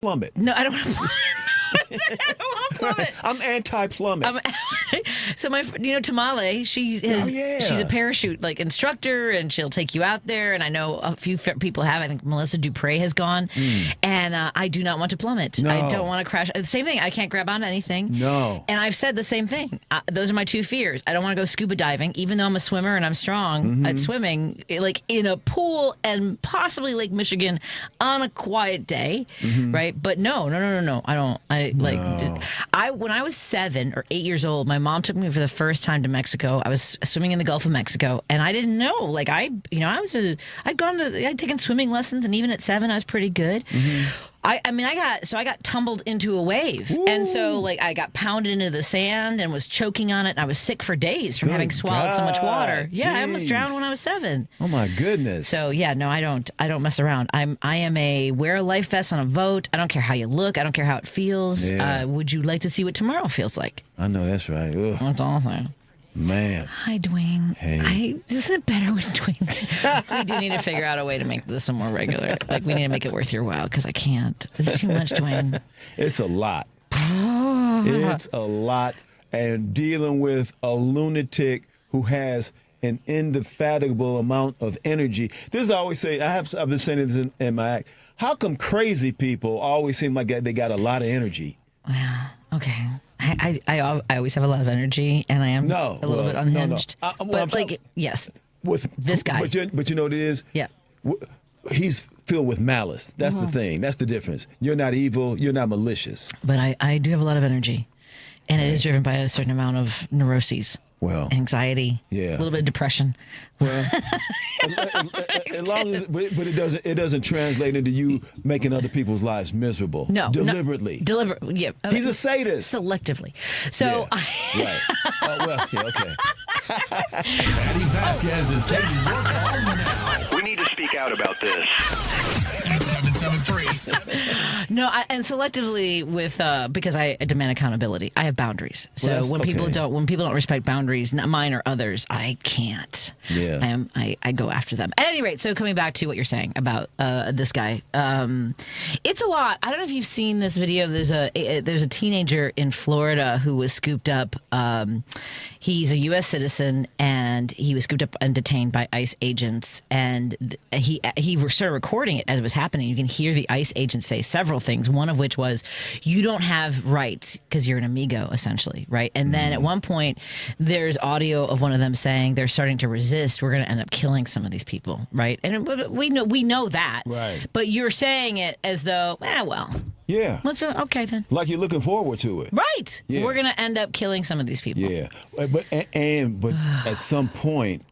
plummet. No, I don't want to plummet. I don't want to plummet. I'm anti-plummet. So Tamale, she's a parachute instructor, and she'll take you out there. And I know a few people have. I think Melissa Dupre has gone, and I do not want to plummet. No. I don't want to crash. The same thing. I can't grab onto anything. No. And I've said the same thing. Those are my two fears. I don't want to go scuba diving, even though I'm a swimmer and I'm strong at swimming, in a pool and possibly Lake Michigan on a quiet day, right? But no. I don't. When I was 7 or 8 years old, my mom took me for the first time to Mexico. I was swimming in the Gulf of Mexico, and I didn't know. I'd taken swimming lessons, and even at 7, I was pretty good. I got tumbled into a wave. Ooh. And so I got pounded into the sand and was choking on it, and I was sick for days from having swallowed so much water. Jeez. Yeah, I almost drowned when I was 7. Oh my goodness. So yeah, no, I don't mess around. I am a wear a life vest on a boat. I don't care how you look. I don't care how it feels. Yeah. Would you like to see what tomorrow feels like? I know that's right. Ugh. That's awesome. Man. Hi, Dwayne. Hey. Isn't it better when Dwayne's... We do need to figure out a way to make this a more regular... we need to make it worth your while, because I can't. It's too much, Dwayne. It's a lot. It's a lot. And dealing with a lunatic who has an indefatigable amount of energy. This is I always say, I've been saying this in my act. How come crazy people always seem like they got a lot of energy? Well, okay. I always have a lot of energy, and I am a little bit unhinged. No. Yes, with this guy. But you know what it is? Yeah. He's filled with malice. That's the thing. That's the difference. You're not evil. You're not malicious. But I do have a lot of energy, and it is driven by a certain amount of neuroses. Well, anxiety, a little bit of depression. Well, as long as, but it doesn't translate into you making other people's lives miserable. No, deliberately. Deliberately, yeah. He's a sadist. Selectively. So, right. Okay. Patti Vasquez is taking your calls now. We need to speak out about this. 773. No, and selectively with because I demand accountability. I have boundaries. So when people don't respect boundaries, not mine or others, I can't. Yeah. I go after them. At any rate, so coming back to what you're saying about this guy, it's a lot. I don't know if you've seen this video. There's a teenager in Florida who was scooped up. He's a U.S. citizen, and he was scooped up and detained by ICE agents. And he started recording it as it was happening. You can hear the ICE agents say several things, one of which was, you don't have rights because you're an amigo, essentially, right? And then at one point, there's audio of one of them saying they're starting to resist. We're going to end up killing some of these people, right? And we know that. Right. But you're saying it as though, yeah. Okay, then. Like you're looking forward to it. Right. Yeah. We're going to end up killing some of these people. Yeah. But at some point,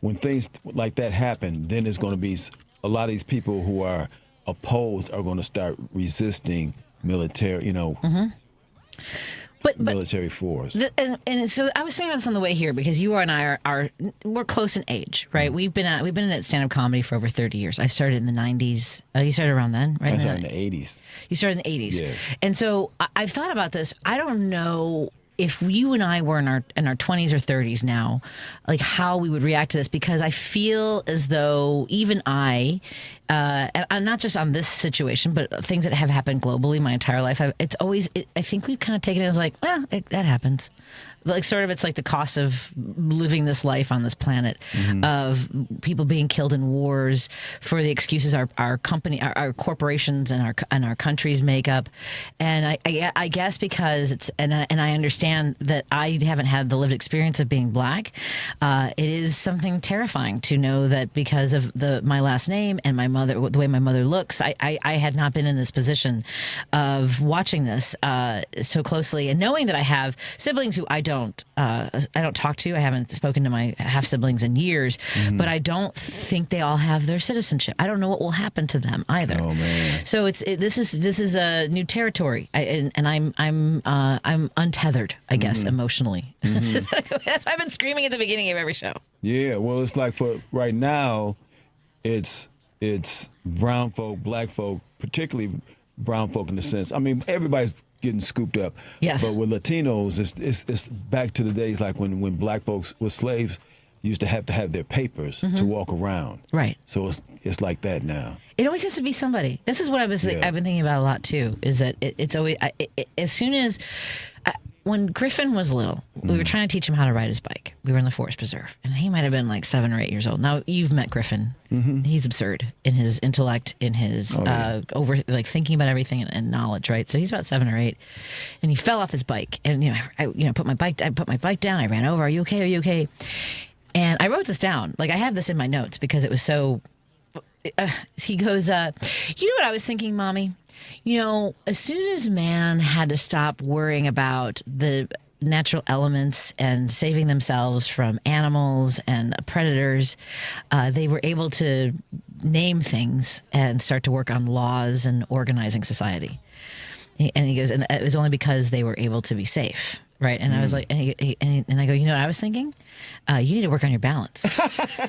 when things like that happen, then there's going to be a lot of these people who are opposed are going to start resisting military, military force. And so I was saying about this on the way here, because you and I we're close in age, right? We've been in stand-up comedy for over 30 years. I started in the 90s. You started around then, right? I started in the 80s. You started in the 80s. Yes. And so I've thought about this. I don't know if you and I were in our 20s or 30s now, like how we would react to this, because I feel as though even and not just on this situation, but things that have happened globally my entire life, I think we've kind of taken it as like, well, that happens. Like sort of, it's like the cost of living this life on this planet, of people being killed in wars for the excuses our company, our corporations and our countries make up. And I guess because and I understand that I haven't had the lived experience of being black. It is something terrifying to know that because of my last name and my mother, the way my mother looks, I had not been in this position of watching this so closely, and knowing that I have siblings who I don't talk to. I haven't spoken to my half siblings in years, but I don't think they all have their citizenship. I don't know what will happen to them either. Oh man! So this is a new territory, and I'm untethered, I guess, emotionally. That's why I've been screaming at the beginning of every show. Yeah, well, it's like for right now, it's brown folk, black folk, particularly brown folk in the sense. I mean, everybody's getting scooped up. Yes. But with Latinos, it's back to the days like when black folks were slaves, used to have their papers to walk around. Right. So it's like that now. It always has to be somebody. This is what I've been thinking about a lot too. Is that it's always as soon as when Griffin was little, we were trying to teach him how to ride his bike. We were in the Forest Preserve, and he might have been like 7 or 8 years old. Now you've met Griffin. He's absurd in his intellect, in his over like thinking about everything and knowledge. Right. So he's about 7 or 8, and he fell off his bike, and I put my bike down. I ran over. Are you okay? Are you okay? And I wrote this down. Like I have this in my notes because it was so. He goes, you know what I was thinking, Mommy? As soon as man had to stop worrying about the natural elements and saving themselves from animals and predators, they were able to name things and start to work on laws and organizing society. And he goes, and it was only because they were able to be safe. Right. And I was like, and I go, you know what I was thinking? You need to work on your balance. I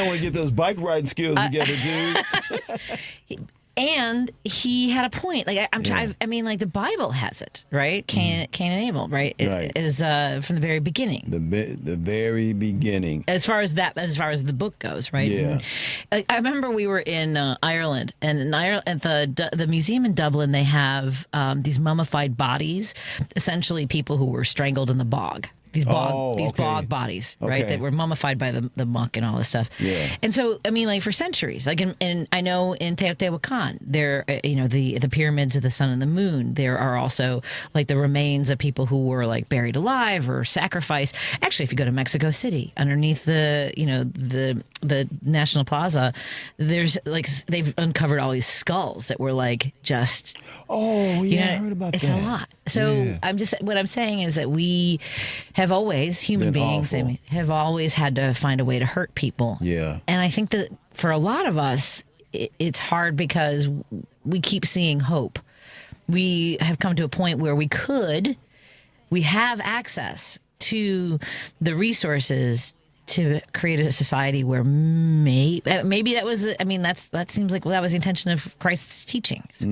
want to get those bike riding skills together, dude. And he had a point. Like I mean, like the Bible has it, right? Cain and Abel, right? It is from the very beginning. The very beginning. As far as the book goes, right? Yeah. And I remember we were in Ireland, and in Ireland, at the museum in Dublin, they have these mummified bodies, essentially people who were strangled in the bog. These bog bodies, right? That were mummified by the muck and all this stuff. Yeah. And so, I mean, like for centuries, like and I know in Teotihuacan, there, the pyramids of the sun and the moon, there are also like the remains of people who were like buried alive or sacrificed. Actually, if you go to Mexico City, underneath the National Plaza, there's like they've uncovered all these skulls that were like just. Oh yeah, I heard about that. It's a lot. So what I'm saying is that we have always, human beings, have always had to find a way to hurt people. Yeah. And I think that for a lot of us, it's hard because we keep seeing hope. We have come to a point where we have access to the resources to create a society where maybe that was, I mean, that seems like that was the intention of Christ's teachings,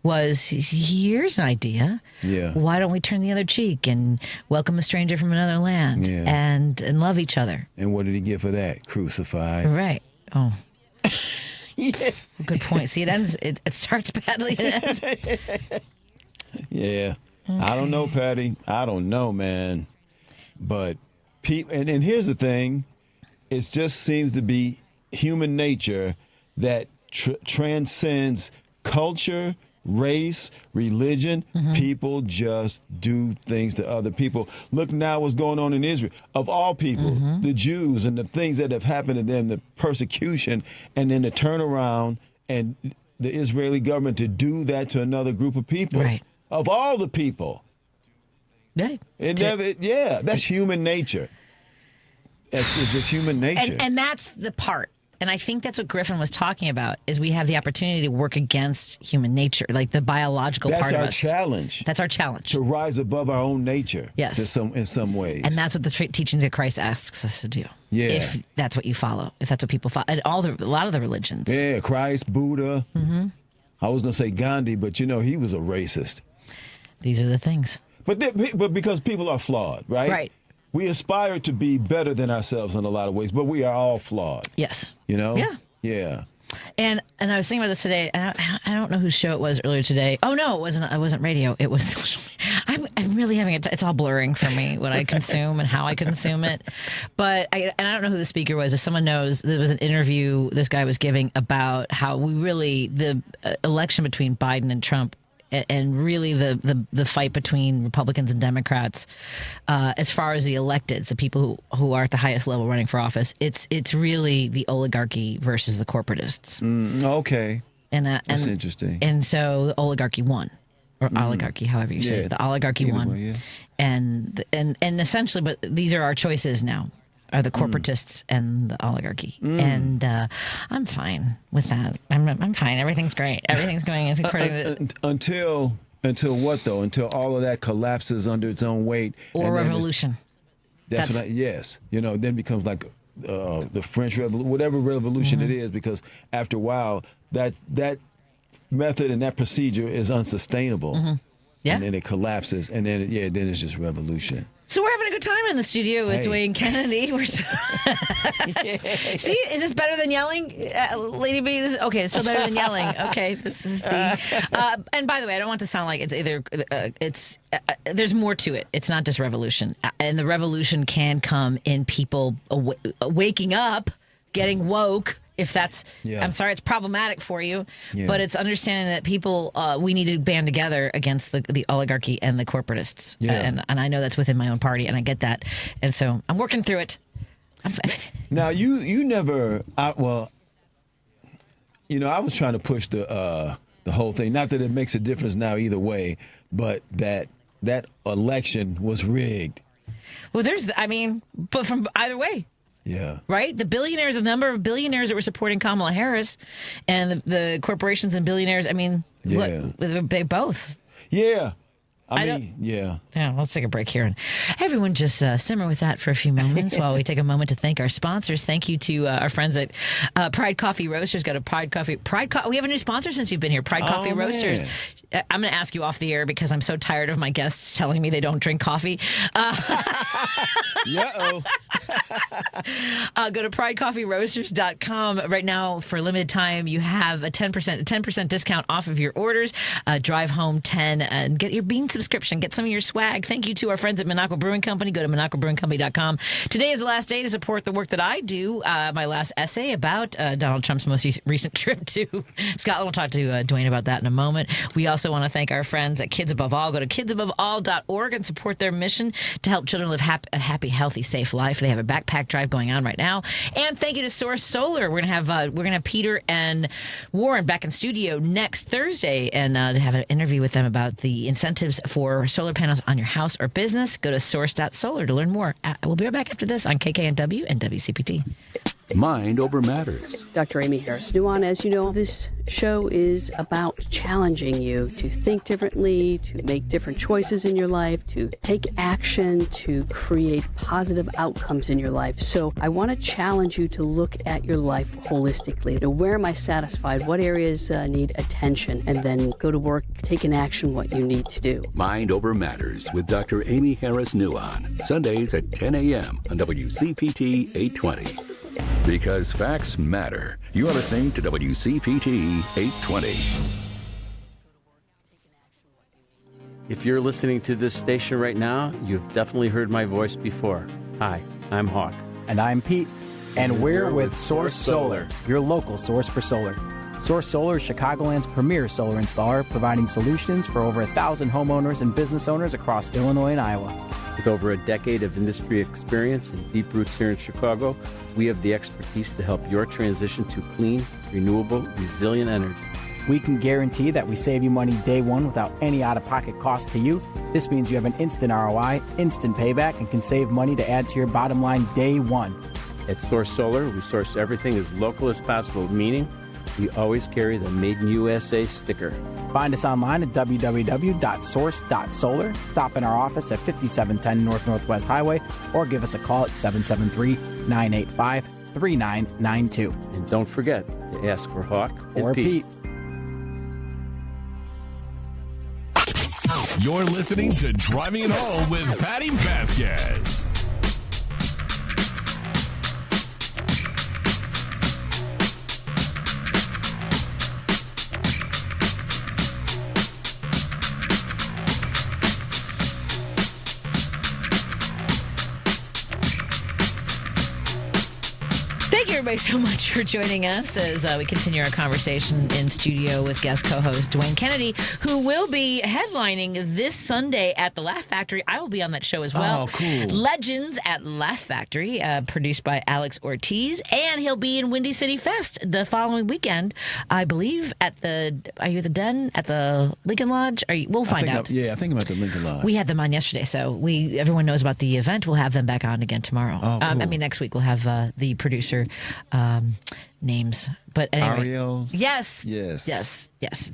was here's an idea. Yeah. Why don't we turn the other cheek and welcome a stranger from another land and love each other? And what did he get for that? Crucified. Right. Oh. Yeah. Good point. See, it starts badly. It ends. Yeah. Okay. I don't know, Patty. I don't know, man. But and here's the thing, it just seems to be human nature that transcends culture, race, religion. People just do things to other people. Look now what's going on in Israel. Of all people, the Jews and the things that have happened to them, the persecution, and then the turnaround and the Israeli government to do that to another group of people. Right. Of all the people. Right. That's human nature. It's just human nature. And that's the part. And I think that's what Griffin was talking about, is we have the opportunity to work against human nature, like the biological part of us. That's our challenge. That's our challenge. To rise above our own nature. Yes. In some ways. And that's what the teachings of Christ asks us to do. Yeah. If that's what you follow. If that's what people follow. And a lot of the religions. Yeah, Christ, Buddha. I was going to say Gandhi, but he was a racist. These are the things. But because people are flawed, right? Right. We aspire to be better than ourselves in a lot of ways, but we are all flawed. Yes. Yeah. Yeah. And I was thinking about this today. And I don't know whose show it was earlier today. Oh no, it wasn't radio. It was social media. I'm really having it's all blurring for me what I consume and how I consume it. But I don't know who the speaker was. If someone knows, there was an interview this guy was giving about how the election between Biden and Trump. And really the fight between Republicans and Democrats, as far as the electeds, the people who are at the highest level running for office, it's really the oligarchy versus the corporatists. Okay. And that's interesting. And so the oligarchy won, or oligarchy, however you say it. The oligarchy won. Way, and essentially, but these are our choices now. Are the corporatists and the oligarchy, and I'm fine with that. I'm fine. Everything's great. Everything's going as according to until what though? Until all of that collapses under its own weight, or revolution. That's what. Then becomes like the French Revolution, whatever revolution it is, because after a while that method and that procedure is unsustainable. Yeah. And then it collapses, and then it's just revolution. So we're having a good time in the studio with Dwayne Kennedy. We're See, is this better than yelling, Lady B? Okay, it's still better than yelling. Okay, this is the. And by the way, I don't want to sound like it's either. There's more to it. It's not just revolution, and the revolution can come in people waking up, getting woke. If that's, I'm sorry, it's problematic for you, but it's understanding that people, we need to band together against the oligarchy and the corporatists. And I know that's within my own party, and I get that. And so I'm working through it. Now, you never, I was trying to push the whole thing. Not that it makes a difference now either way, but that election was rigged. Well, but from either way. Yeah. Right? The billionaires, the number of billionaires that were supporting Kamala Harris and the corporations and billionaires, they both. Yeah. Yeah, let's take a break here. And everyone just simmer with that for a few moments while we take a moment to thank our sponsors. Thank you to our friends at Pride Coffee Roasters. Go to Pride Coffee. We have a new sponsor since you've been here, Pride Coffee Roasters. I'm going to ask you off the air because I'm so tired of my guests telling me they don't drink coffee. Go to pridecoffeeroasters.com. Right now, for a limited time, you have a 10% discount off of your orders. Drive home 10 and get your bean subscription. Get some of your swag. Thank you to our friends at Minocqua Brewing Company. Go to MinocquaBrewingCompany.com. Today is the last day to support the work that I do. My last essay about Donald Trump's most recent trip to Scotland. We'll talk to Dwayne about that in a moment. We also want to thank our friends at Kids Above All. Go to kidsaboveall.org and support their mission to help children live a happy, healthy, safe life. They have a backpack drive going on right now. And thank you to Source Solar. We're gonna have Peter and Warren back in studio next Thursday and to have an interview with them about the incentives for solar panels on your house or business. Go to source.solar to learn more. We'll be right back after this on KKNW and WCPT. Mind Over Matters. Dr. Amy Harris Nuan, as you know, this show is about challenging you to think differently, to make different choices in your life, to take action, to create positive outcomes in your life. So I want to challenge you to look at your life holistically. To where am I satisfied? What areas need attention? And then go to work, take in action what you need to do. Mind Over Matters with Dr. Amy Harris Nuan. Sundays at 10 a.m. on WCPT 820. Because facts matter. You are listening to WCPT 820. If you're listening to this station right now, you've definitely heard my voice before. Hi, I'm Hawk. And I'm Pete. And we're with Source Solar, your local source for solar. Source Solar is Chicagoland's premier solar installer, providing solutions for over 1,000 homeowners and business owners across Illinois and Iowa. With over a decade of industry experience and deep roots here in Chicago, we have the expertise to help your transition to clean, renewable, resilient energy. We can guarantee that we save you money day one without any out-of-pocket cost to you. This means you have an instant ROI, instant payback, and can save money to add to your bottom line day one. At Source Solar, we source everything as local as possible, meaning we always carry the Made in USA sticker. Find us online at www.source.solar. Stop in our office at 5710 Northwest Highway or give us a call at 773-985-3992. And don't forget to ask for Hawk or Pete. You're listening to Driving It Home with Patti Vasquez. Thank you, everybody, so much for joining us as we continue our conversation in studio with guest co-host Dwayne Kennedy, who will be headlining this Sunday at the Laugh Factory. I will be on that show as well. Oh, cool. Legends at Laugh Factory, produced by Alex Ortiz, and he'll be in Windy City Fest the following weekend, I believe. Are you at the Den at the Lincoln Lodge? We'll find out. I think I'm at the Lincoln Lodge. We had them on yesterday, so everyone knows about the event. We'll have them back on again tomorrow. Oh, cool. Next week we'll have the producer names. But anyway, Ariel. Yes.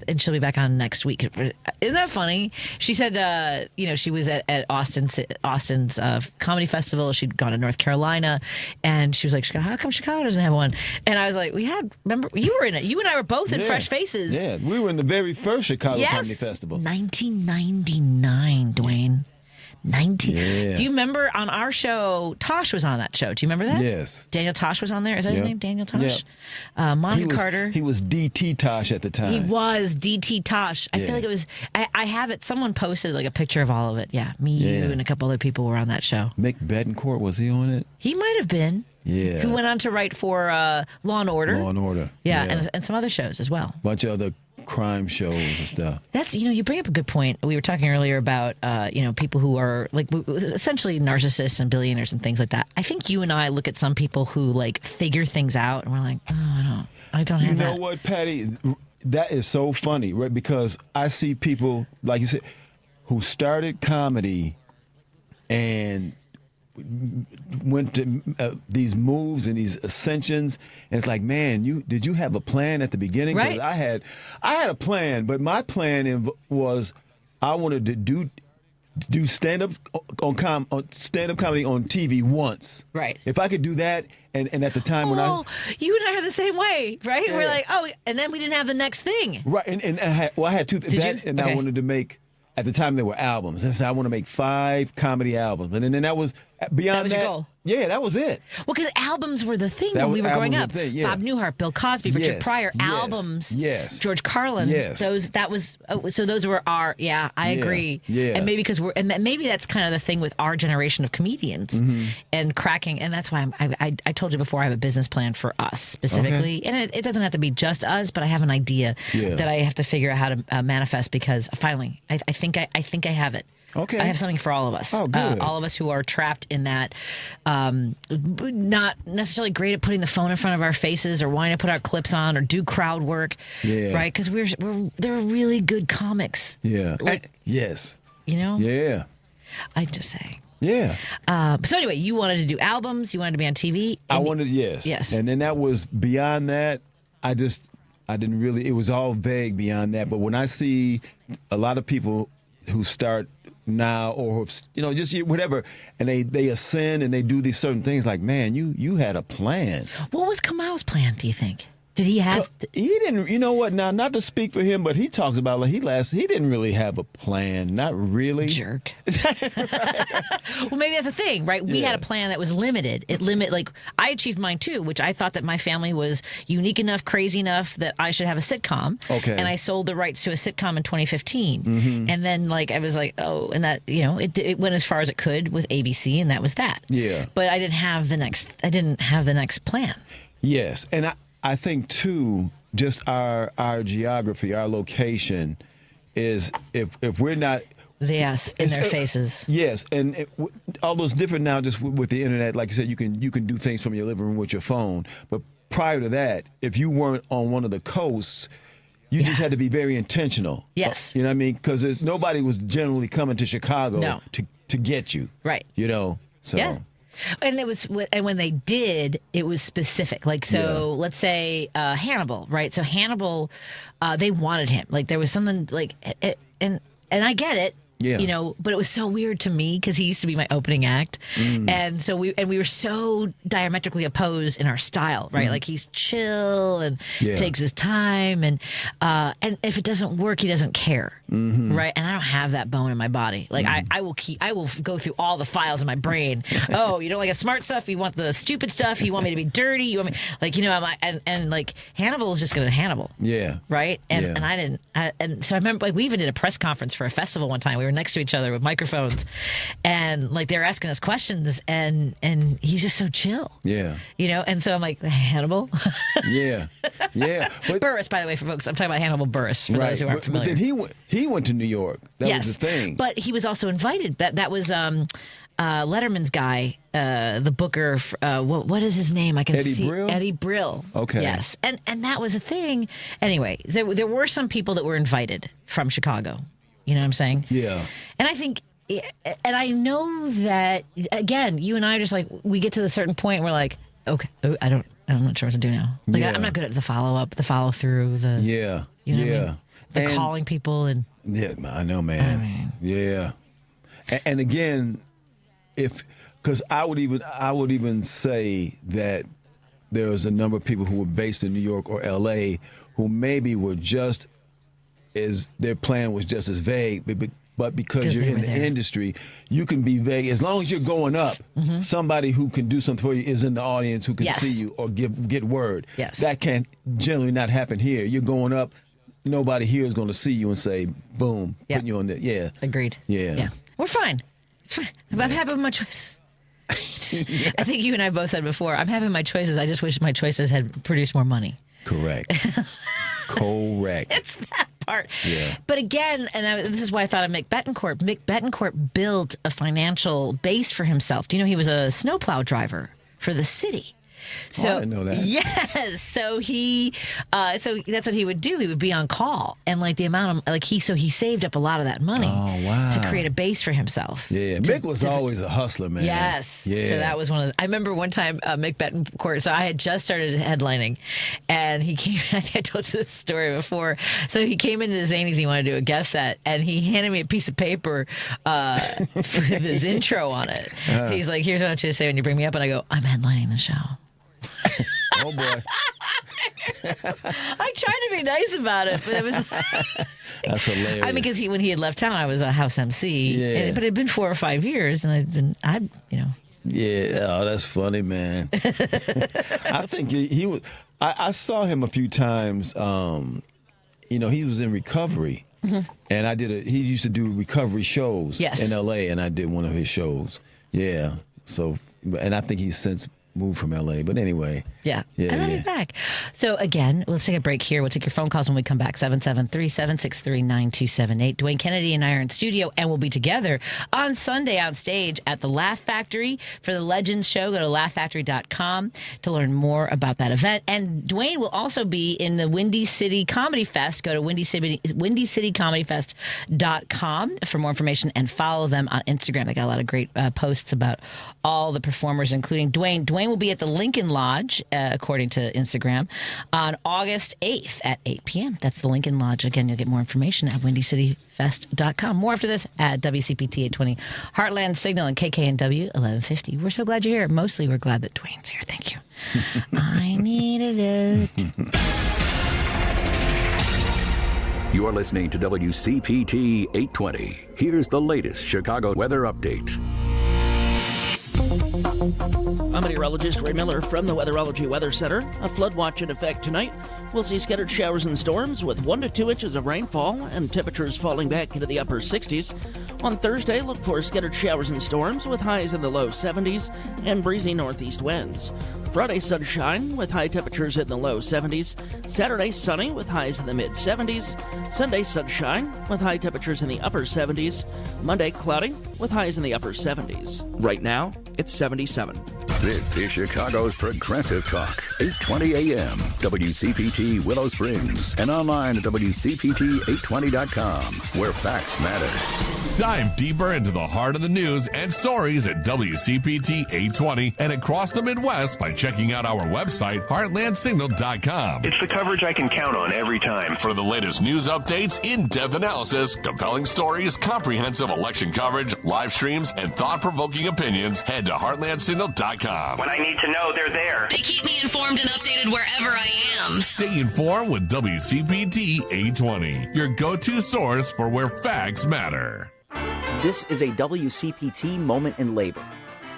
And she'll be back on next week. Isn't that funny? She said, she was at Austin's comedy festival. She'd gone to North Carolina, and she was like, "How come Chicago doesn't have one?" And I was like, remember, you were in it. You and I were both in Fresh Faces. Yeah, we were in the very first Chicago Comedy Festival. 1999, Dwayne. 19. Yeah. Do you remember on our show, Tosh was on that show. Do you remember that? Yes. Daniel Tosh was on there. Is that his Yeah. name? Daniel Tosh? Monica Carter. He was DT Tosh at the time. He was DT Tosh. I Yeah. feel like it was, I have it, someone posted like a picture of all of it. Yeah, me, Yeah. you, and a couple other people were on that show. Mick Betancourt, was he on it? He might have been. Yeah. Who went on to write for Law and Order. Law and Order. Yeah, and some other shows as well. Bunch of other crime shows and stuff. That's, you bring up a good point. We were talking earlier about, people who are like essentially narcissists and billionaires and things like that. I think you and I look at some people who like figure things out and we're like, oh, I don't have that. You know what, Patty? That is so funny, right? Because I see people, like you said, who started comedy and went to these moves and these ascensions, and it's like, man, did you have a plan at the beginning? 'Cause Right. I had a plan, but my plan was I wanted to do stand up comedy on TV once. Right. If I could do that, and at the time when Oh, you and I are the same way, right? Yeah. We're like, and then we didn't have the next thing. right, and I had two Did that, you? and Okay. I wanted to make. At the time, there were albums, and so I want to make 5 comedy albums, and then that was beyond That was your goal? Yeah, that was it. Well, because albums were the thing That when was- we were growing up. albums were the thing, yeah. Bob Newhart, Bill Cosby, Richard Yes, Pryor, yes, albums. yes. George Carlin. Yes. So those were our. Yeah, I agree. yeah. And maybe because maybe that's kind of the thing with our generation of comedians Mm-hmm. and cracking. And that's why I told you before I have a business plan for us specifically, and it doesn't have to be just us, but I have an idea Yeah. that I have to figure out how to manifest because finally I think I have it. Okay. I have something for all of us. Oh, good. All of us who are trapped in that, not necessarily great at putting the phone in front of our faces or wanting to put our clips on or do crowd work. Yeah. Right? Because they're really good comics. Yeah. Like, yes. Yeah. I just say. Yeah. So anyway, you wanted to do albums. You wanted to be on TV. I wanted, yes. Yes. And then that was beyond that. I didn't really, it was all vague beyond that. But when I see a lot of people who start now or, just whatever, and they ascend and they do these certain things, like, man, you had a plan. What was Kamal's plan, do you think? Did he have? He didn't. You know what? Now, not to speak for him, but he talks about he didn't really have a plan. Not really. Jerk. Well, maybe that's the thing, right? We Yeah. had a plan that was limited. Like I achieved mine too, which I thought that my family was unique enough, crazy enough that I should have a sitcom. Okay. And I sold the rights to a sitcom in 2015. Mm-hmm. And then I was like, oh, and that it went as far as it could with ABC, and that was that. Yeah. But I didn't have the next plan. Yes, and I think too, just our geography, our location, is if we're not. Yes, in their faces. Yes, and all those different now, just with the internet, like you said, you can do things from your living room with your phone. But prior to that, if you weren't on one of the coasts, you just had to be very intentional. Yes. You know what I mean? Because nobody was generally coming to Chicago No. to get you. Right. So. Yeah. And when they did, it was specific. Like, so Yeah. let's say Hannibal, right? So Hannibal, they wanted him. Like, there was something like, and I get it. Yeah. But it was so weird to me because he used to be my opening act, and so we were so diametrically opposed in our style, right? Like, he's chill and Yeah. takes his time, and if it doesn't work, he doesn't care, right? And I don't have that bone in my body. Like, I will go through all the files in my brain. Oh, you don't like the smart stuff? You want the stupid stuff? You want me to be dirty? You want me I'm like, and like Hannibal is just gonna Hannibal. Yeah. Right. And Yeah. and I didn't. And so I remember, like, we even did a press conference for a festival one time. We were next to each other with microphones, and like they were asking us questions, and he's just so chill. Yeah. And so I'm like, Hannibal. Yeah. Yeah. But, Burris, by the way, for folks, I'm talking about Hannibal Burris for those who aren't but familiar. then he went to New York. That yes, was the thing. but he was also invited. That was Letterman's guy, the booker. What is his name? I can Eddie see Brill? Eddie Brill. Okay. Yes, and that was a thing. Anyway, there were some people that were invited from Chicago. You know what I'm saying? Yeah. And I think, and I know that, again, you and I are just like, we get to the certain point where like, okay, I'm not sure what to do now. Like, Yeah. I'm not good at the follow up, the follow through, the Yeah. you know yeah. what I mean? The And- calling people and Yeah, I know, man. Yeah. And again, because I would even say that there was a number of people who were based in New York or LA who maybe were just their plan was just as vague, but because you're in the industry, you can be vague. As long as you're going up, somebody who can do something for you is in the audience who can see you or get word. Yes. That can generally not happen here. You're going up, nobody here is going to see you and say, boom, putting you on there. Yeah. Agreed. Yeah. We're fine. It's fine. I'm happy with my choices. I think you and I both said before, I'm having my choices. I just wish my choices had produced more money. Correct. Correct. It's that part. Yeah. But again, this is why I thought of Mick Betancourt. Mick Betancourt built a financial base for himself. Do you know he was a snowplow driver for the city? So I didn't know that. Yes, so so that's what he would do. He would be on call, and like the amount of he saved up a lot of that money to create a base for himself. Yeah, Mick was always a hustler, man. Yes, yeah. So that was one of I remember one time Mick Betancourt. So I had just started headlining, and he came. I told you this story before. So he came into Zanies. He wanted to do a guest set, and he handed me a piece of paper with his intro on it. He's like, "Here's what I want you to say when you bring me up," and I go, "I'm headlining the show." Oh boy! I tried to be nice about it, but it was. That's hilarious. I mean, because when he had left town, I was a house MC. Yeah. But it had been 4 or 5 years, and Yeah, oh, that's funny, man. I think he was. I saw him a few times. He was in recovery, and he used to do recovery shows in L.A. and I did one of his shows. Yeah, so and I think he's since moved from L.A. But anyway. Yeah. And I'll be back. So again, let's take a break here. We'll take your phone calls when we come back. 773-763-9278. Dwayne Kennedy and I are in studio, and we'll be together on Sunday on stage at the Laugh Factory for the Legends Show. Go to laughfactory.com to learn more about that event. And Dwayne will also be in the Windy City Comedy Fest. Go to windycitycomedyfest.com for more information and follow them on Instagram. They got a lot of great posts about all the performers, including Dwayne. Dwayne will be at the Lincoln Lodge, according to Instagram, on August 8th at 8 p.m. That's the Lincoln Lodge. Again, you'll get more information at windycityfest.com. More after this at WCPT 820, Heartland Signal, and KKNW 1150. We're so glad you're here. Mostly we're glad that Dwayne's here. Thank you. I needed it. You're listening to WCPT 820. Here's the latest Chicago weather update. I'm meteorologist Ray Miller from the Weatherology Weather Center. A flood watch in effect tonight. We'll see scattered showers and storms with 1 to 2 inches of rainfall and temperatures falling back into the upper 60s. On Thursday, look for scattered showers and storms with highs in the low 70s and breezy northeast winds. Friday, sunshine with high temperatures in the low 70s. Saturday, sunny with highs in the mid 70s. Sunday, sunshine with high temperatures in the upper 70s. Monday, cloudy with highs in the upper 70s. Right now, it's 77. This is Chicago's Progressive Talk, 820 AM, WCPT Willow Springs, and online at WCPT820.com, where facts matter. Dive deeper into the heart of the news and stories at WCPT 820 and across the Midwest by checking out our website, heartlandsignal.com. It's the coverage I can count on every time. For the latest news updates, in-depth analysis, compelling stories, comprehensive election coverage, live streams, and thought-provoking opinions, head to heartlandsignal.com. When I need to know, they're there. They keep me informed and updated wherever I am. Stay informed with WCPT 820, your go-to source for where facts matter. This is a WCPT moment in labor.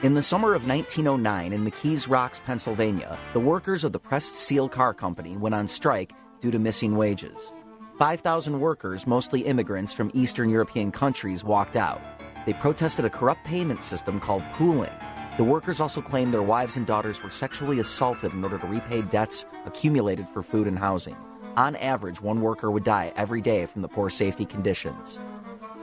In the summer of 1909 in McKees Rocks, Pennsylvania, the workers of the Pressed Steel Car Company went on strike due to missing wages. 5,000 workers, mostly immigrants from Eastern European countries, walked out. They protested a corrupt payment system called pooling. The workers also claimed their wives and daughters were sexually assaulted in order to repay debts accumulated for food and housing. On average, one worker would die every day from the poor safety conditions.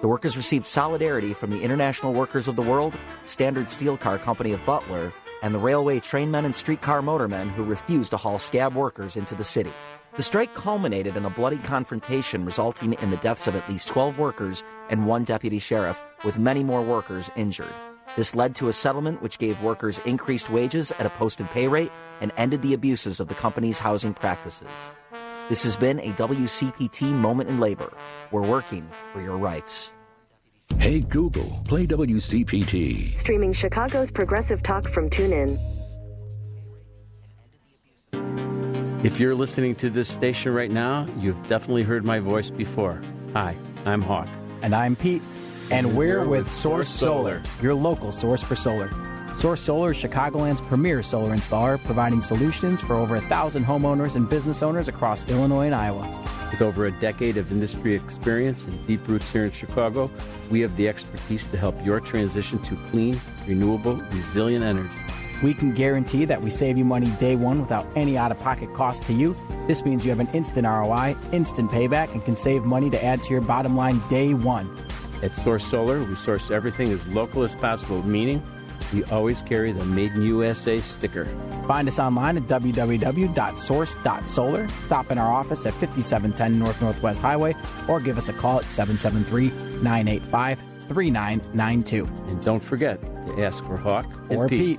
The workers received solidarity from the International Workers of the World, Standard Steel Car Company of Butler, and the railway trainmen and streetcar motormen who refused to haul scab workers into the city. The strike culminated in a bloody confrontation resulting in the deaths of at least 12 workers and 1 deputy sheriff, with many more workers injured. This led to a settlement which gave workers increased wages at a posted pay rate and ended the abuses of the company's housing practices. This has been a WCPT moment in labor. We're working for your rights. Hey Google, play WCPT. Streaming Chicago's Progressive Talk from TuneIn. If you're listening to this station right now, you've definitely heard my voice before. Hi, I'm Hawk. And I'm Pete. And we're with Source Solar, your local source for solar. Source Solar is Chicagoland's premier solar installer, providing solutions for over 1,000 homeowners and business owners across Illinois and Iowa. With over a decade of industry experience and deep roots here in Chicago, we have the expertise to help your transition to clean, renewable, resilient energy. We can guarantee that we save you money day one without any out-of-pocket cost to you. This means you have an instant ROI, instant payback, and can save money to add to your bottom line day one. At Source Solar, we source everything as local as possible, meaning we always carry the Made in USA sticker. Find us online at www.source.solar. Stop in our office at 5710 North Northwest Highway or give us a call at 773-985-3992. And don't forget to ask for Hawk or Pete.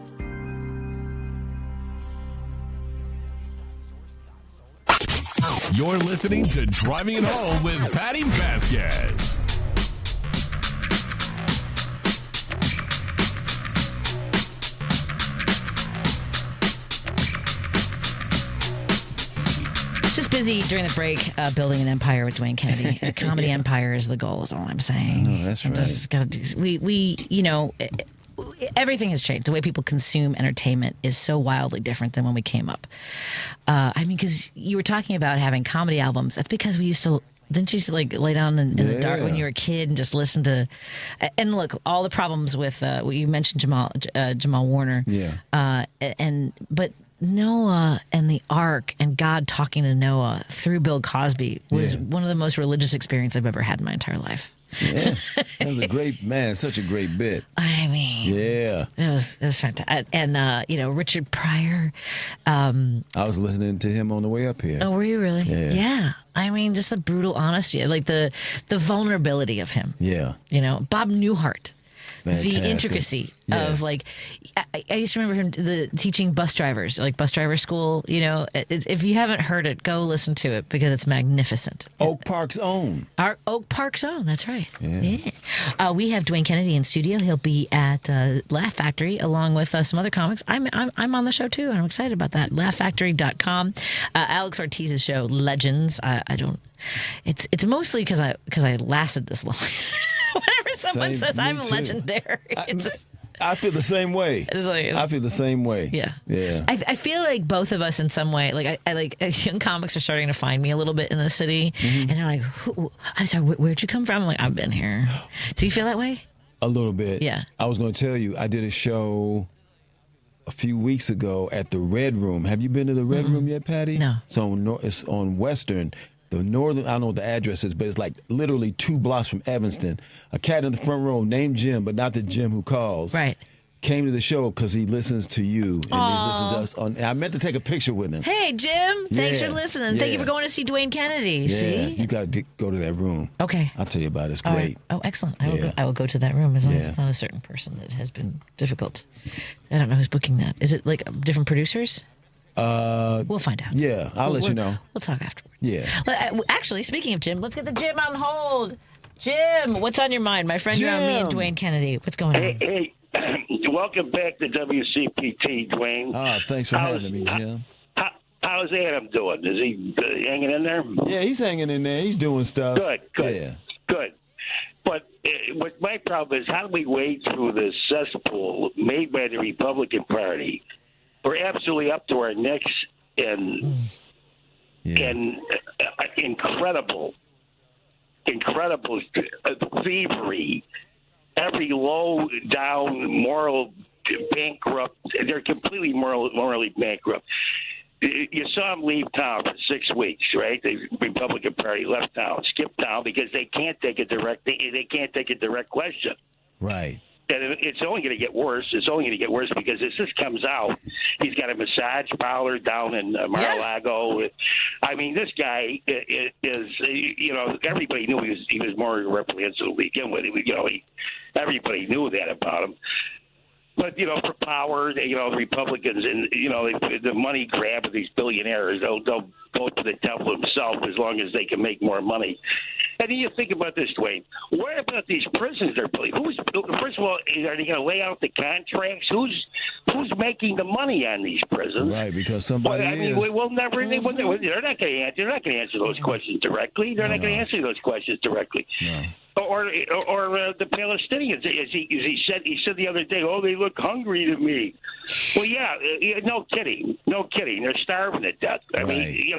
You're listening to Driving It Home with Patti Vasquez. Just busy during the break building an empire with Dwayne Kennedy. A comedy empire is the goal, is all I'm saying. Oh, that's right. Just gotta do, everything has changed. The way people consume entertainment is so wildly different than when we came up. Because you were talking about having comedy albums. That's because we used to. Didn't you lay down in the dark when you were a kid and just listen to? And look, all the problems with you mentioned Jamal Warner. Yeah. But Noah and the Ark and God talking to Noah through Bill Cosby was one of the most religious experiences I've ever had in my entire life. Yeah, that was such a great bit. I mean, yeah, it was fantastic. And Richard Pryor. I was listening to him on the way up here. Oh, were you really? Yeah. I mean, just the brutal honesty, like the vulnerability of him. Yeah. Bob Newhart. Fantastic. The intricacy of I used to remember him teaching bus drivers, like bus driver school. If you haven't heard it, go listen to it because it's magnificent. Oak Park's own. Our Oak Park's own. That's right. Yeah. We have Dwayne Kennedy in studio. He'll be at Laugh Factory along with some other comics. I'm on the show too, and I'm excited about that. LaughFactory.com. Alex Ortiz's show, Legends. I don't. It's mostly because I lasted this long. Whenever someone says I'm legendary, I feel the same way. I feel the same way. Yeah. Yeah. I feel like both of us in some way, young comics are starting to find me a little bit in the city, and they're like, I'm sorry, where'd you come from? I'm like, I've been here. Do you feel that way? A little bit. Yeah. I was going to tell you, I did a show a few weeks ago at the Red Room. Have you been to the Red Room yet, Patty? No. It's on Western. The northern, I don't know what the address is, but it's like literally 2 blocks from Evanston. A cat in the front row named Jim, but not the Jim who calls. Right. Came to the show because he listens to you and he listens to us. I meant to take a picture with him. Hey, Jim. Thanks for listening. Thank you for going to see Dwayne Kennedy. Yeah, See? you got to go to that room. Okay. I'll tell you about it. It's All great. right. Oh, excellent. I will go to that room as long as it's not a certain person that has been difficult. I don't know who's booking that. Is it like different producers? We'll find out. Yeah, I'll let you know. We'll talk afterwards. Yeah. Actually, speaking of Jim, let's get the Jim on hold. Jim, what's on your mind? My friend, you're on me and Dwayne Kennedy. What's going on? Hey, welcome back to WCPT, Dwayne. Thanks for having me, Jim. How's Adam doing? Is he hanging in there? Yeah, he's hanging in there. He's doing stuff. Good. Yeah. Good. But what my problem is, how do we wade through this cesspool made by the Republican Party? We're absolutely up to our necks in incredible thievery. Every low down moral bankrupt. They're completely morally bankrupt. You saw them leave town for 6 weeks, right? The Republican Party left town, skipped town because they can't take a direct question. Right. And it's only going to get worse. It's only going to get worse because as this comes out, he's got a massage parlor down in Mar-a-Lago. I mean, this guy is everybody knew he was more reprehensible to begin with. Everybody knew that about him. But, for power, the Republicans and, the money grab of these billionaires, they'll go to the devil himself as long as they can make more money. And then you think about this, Dwayne. What about these prisons they're building? First of all, are they going to lay out the contracts? Who's making the money on these prisons? Right, because somebody is. We'll never. They're not going to answer those questions directly. They're not going to answer those questions directly. No. or the Palestinians. As he said the other day, oh, they look hungry to me. Well, yeah, no kidding. They're starving to death. I mean,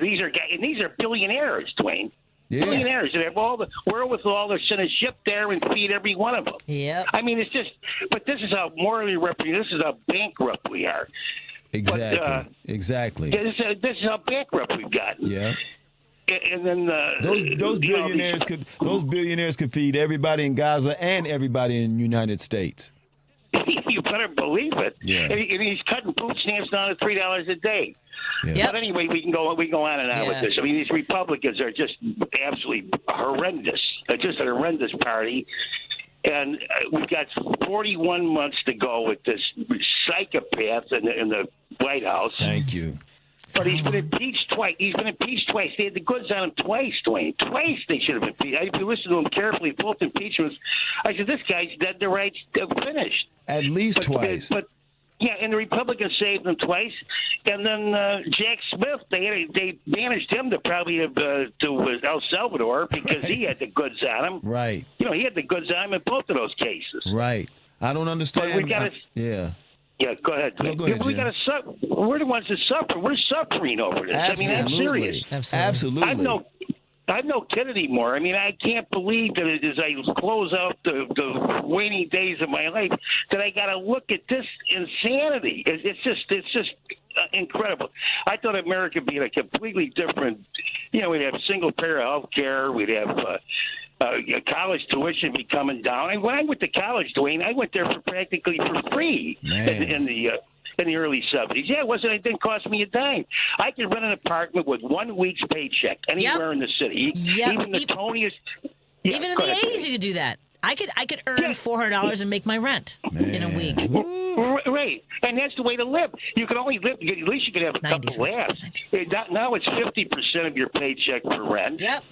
these are billionaires, Dwayne. Yeah. Billionaires that have all the wherewithal to send a ship there and feed every one of them. Yeah. I mean, it's just, but this is how morally represented. This is how bankrupt we are. Exactly. But, exactly. This is how bankrupt we've gotten. Yeah. And then those billionaires could feed everybody in Gaza and everybody in the United States. You better believe it. Yeah. And he's cutting food stamps down to $3 a day. Yeah. Yep. But anyway, we can go on and on with this. I mean, these Republicans are just absolutely horrendous. They're just a horrendous party. And we've got 41 months to go with this psychopath in the White House. Thank you. But he's been impeached twice. They had the goods on him twice, Dwayne. Twice they should have impeached. If you listen to him carefully, both impeachments, I said, this guy's dead to rights, finished. At least twice. But yeah, and the Republicans saved him twice. And then Jack Smith, they managed him to probably to El Salvador because he had the goods on him. Right. He had the goods on him in both of those cases. Right. I don't understand. But we got yeah. Yeah, go ahead. No, go ahead, we got to we're the ones that suffer. We're suffering over this. Absolutely. I mean, I'm serious. Absolutely. I'm no kid anymore. I mean, I can't believe that as I close out the waning days of my life, that I got to look at this insanity. It's just incredible. I thought America would be in a completely different. We'd have single payer health care. We'd have college tuition be coming down. And when I went to college, Dwayne, I went there for practically for free in the early 70s. Yeah, it didn't cost me a dime. I could rent an apartment with 1 week's paycheck anywhere in the city. Yep. Even the toniest. Even in the 80s, you could do that. I could earn $400 and make my rent in a week. Right, and that's the way to live. You can only live. At least you can have a couple laughs. Now it's 50% of your paycheck for rent. Yep.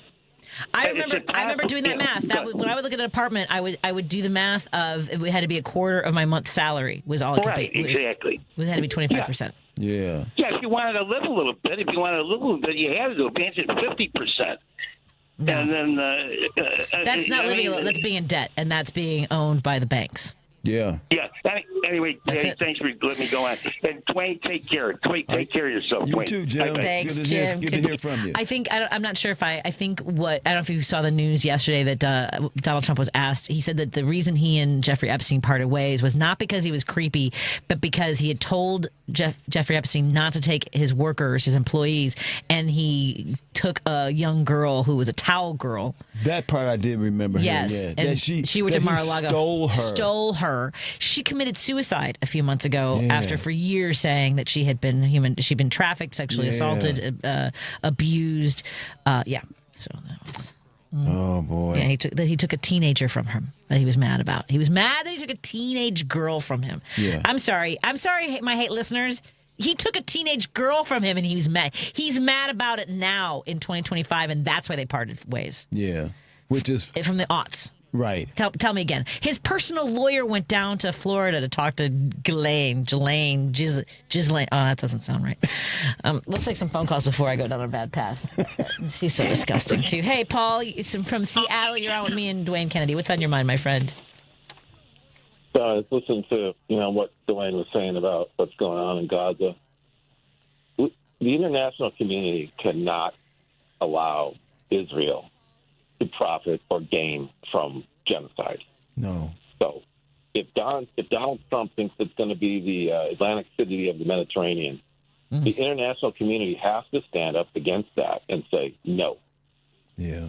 I remember doing that math. When I would look at an apartment, I would do the math of it had to be a quarter of my month's salary was all it could be. Exactly. It had to be 25%. Yeah. Yeah, if you wanted to live a little bit, you had to advance it 50%. No. And then that's not living. That's being in debt, and that's being owned by the banks. Yeah. Yeah. Anyway, thanks for letting me go on. And Dwayne, take care. Take care of yourself. You Dwayne. too, Jim. Thanks, Jim. Good to hear from you. I think I'm not sure if I don't know if you saw the news yesterday that Donald Trump was asked. He said that the reason he and Jeffrey Epstein parted ways was not because he was creepy, but because he had told Jeffrey Epstein not to take his workers, his employees, and he took a young girl who was a towel girl. That part I did remember. Yes, and she worked at Mar-a-Lago. Stole her. She committed suicide a few months ago after for years saying that she'd been trafficked, sexually assaulted, abused. So that was. Oh boy. Yeah, he took a teenager from him that he was mad about. He was mad that he took a teenage girl from him. Yeah. I'm sorry, my hate listeners. He took a teenage girl from him and he was mad. He's mad about it now in 2025, and that's why they parted ways. Yeah. Which is from the aughts. Right. Tell me again. His personal lawyer went down to Florida to talk to Ghislaine. Oh, that doesn't sound right. Let's take some phone calls before I go down a bad path. She's so disgusting, too. Hey, Paul, from Seattle. You're on with me and Dwayne Kennedy. What's on your mind, my friend? Listen to what Dwayne was saying about what's going on in Gaza. The international community cannot allow Israel to profit or gain from genocide. No. So if Donald Trump thinks it's going to be the Atlantic city of the Mediterranean, the international community has to stand up against that and say, no. Yeah.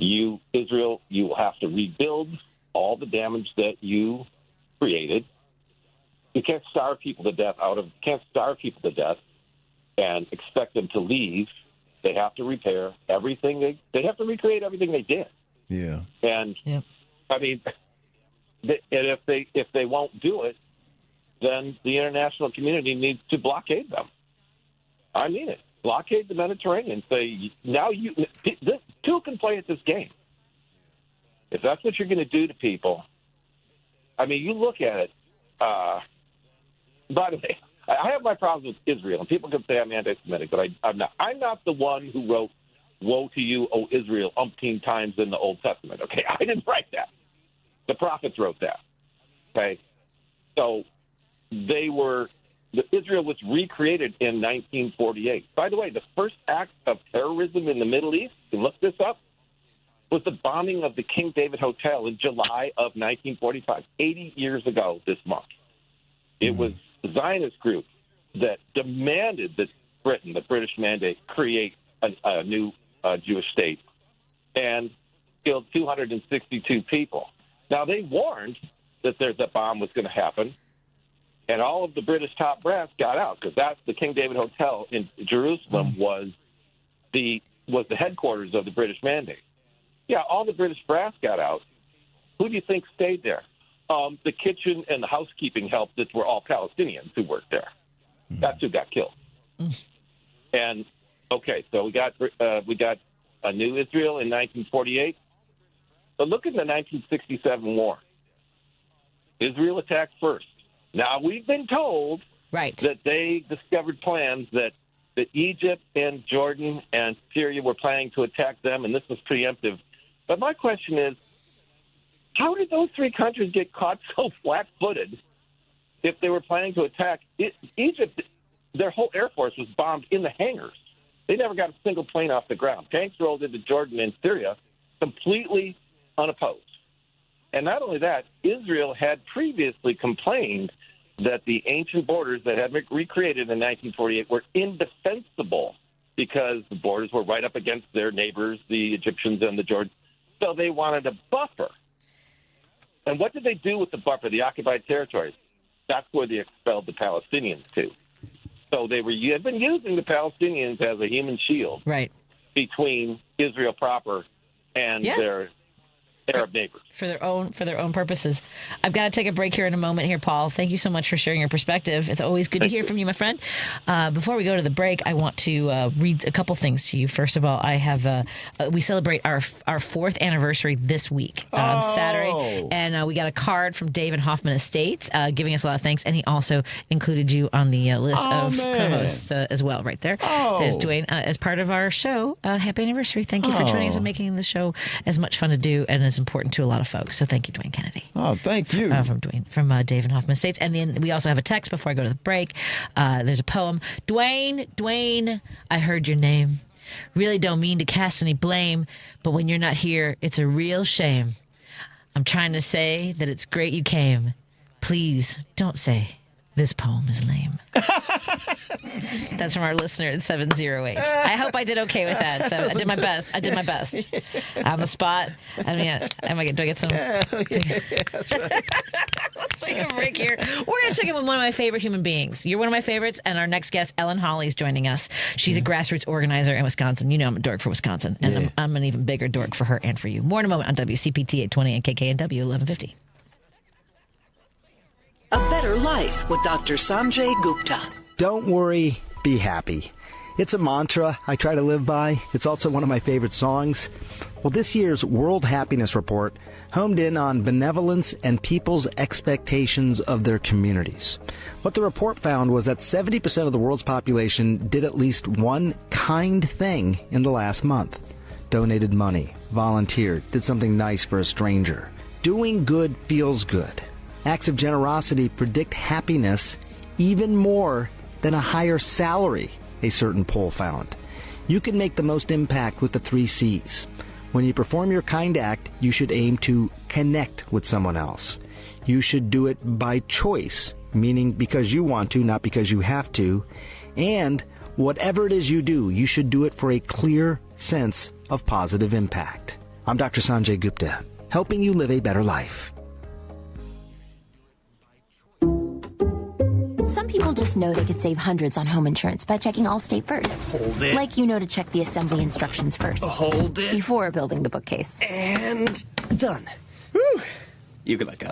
Israel, you have to rebuild all the damage that you created. You can't starve people to death and expect them to leave. They have to repair everything. They have to recreate everything they did. Yeah. And I mean, if they won't do it, then the international community needs to blockade them. I mean it. Blockade the Mediterranean. Say now two can play at this game. If that's what you're going to do to people, I mean, you look at it. By the way, I have my problems with Israel, and people can say I'm anti-Semitic, but I'm not. I'm not the one who wrote woe to you, O Israel, umpteen times in the Old Testament. Okay, I didn't write that. The prophets wrote that. Okay, so Israel was recreated in 1948. By the way, the first act of terrorism in the Middle East, you look this up, was the bombing of the King David Hotel in July of 1945, 80 years ago this month. It was the Zionist group that demanded that Britain, the British mandate, create a new Jewish state and killed 262 people. Now, they warned that a bomb was going to happen, and all of the British top brass got out because that's the King David Hotel in Jerusalem was the headquarters of the British mandate. Yeah, all the British brass got out. Who do you think stayed there? The kitchen and the housekeeping help that were all Palestinians who worked there. That's who got killed. And okay, so we got a new Israel in 1948. But look at the 1967 war. Israel attacked first. Now we've been told that they discovered plans that Egypt and Jordan and Syria were planning to attack them, and this was preemptive. But my question is, how did those three countries get caught so flat-footed if they were planning to attack Egypt? Their whole Air Force was bombed in the hangars. They never got a single plane off the ground. Tanks rolled into Jordan and Syria completely unopposed. And not only that, Israel had previously complained that the ancient borders that had been recreated in 1948 were indefensible because the borders were right up against their neighbors, the Egyptians and the Jordans. So they wanted a buffer. And what did they do with the buffer, the occupied territories? That's where they expelled the Palestinians to. So had been using the Palestinians as a human shield between Israel proper and their Arab neighbors. For their own purposes. I've got to take a break here in a moment here, Paul. Thank you so much for sharing your perspective. It's always good to hear from you, my friend. Before we go to the break, I want to read a couple things to you. First of all, I have we celebrate our fourth anniversary this week on Saturday, and we got a card from Dave and Hoffman Estates giving us a lot of thanks, and he also included you on the list of co-hosts as well, right there. There's Dwayne as part of our show. Happy anniversary! Thank you for joining us and making the show as much fun to do and as important to a lot of folks. So thank you, Dwayne Kennedy. Oh, thank you. From Dave and Hoffman Estates. And then we also have a text before I go to the break. There's a poem. Dwayne, I heard your name. Really don't mean to cast any blame, but when you're not here, it's a real shame. I'm trying to say that it's great you came. Please don't say this poem is lame. That's from our listener at 708. I hope I did okay with that. So I did my best. On the spot. I mean, do I get some? Let's take a break here. We're going to check in with one of my favorite human beings. You're one of my favorites, and our next guest, Ellen Hawley, is joining us. She's a grassroots organizer in Wisconsin. You know I'm a dork for Wisconsin, and I'm an even bigger dork for her and for you. More in a moment on WCPT 820 and KKNW 1150. A Better Life with Dr. Sanjay Gupta. Don't worry, be happy. It's a mantra I try to live by. It's also one of my favorite songs. Well, this year's World Happiness Report homed in on benevolence and people's expectations of their communities. What the report found was that 70% of the world's population did at least one kind thing in the last month. Donated money, volunteered, did something nice for a stranger. Doing good feels good. Acts of generosity predict happiness even more than a higher salary, a certain poll found. You can make the most impact with the 3 C's. When you perform your kind act, you should aim to connect with someone else. You should do it by choice, meaning because you want to, not because you have to. And whatever it is you do, you should do it for a clear sense of positive impact. I'm Dr. Sanjay Gupta, helping you live a better life. Some people just know they could save hundreds on home insurance by checking Allstate first. Hold it. Like you know to check the assembly instructions first. Hold it. Before building the bookcase. And done. Whew. You can let go.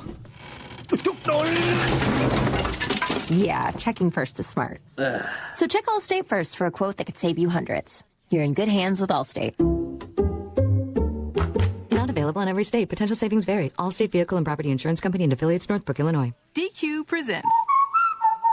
Yeah, checking first is smart. So check Allstate first for a quote that could save you hundreds. You're in good hands with Allstate. Not available in every state. Potential savings vary. Allstate Vehicle and Property Insurance Company and affiliates, Northbrook, Illinois. DQ presents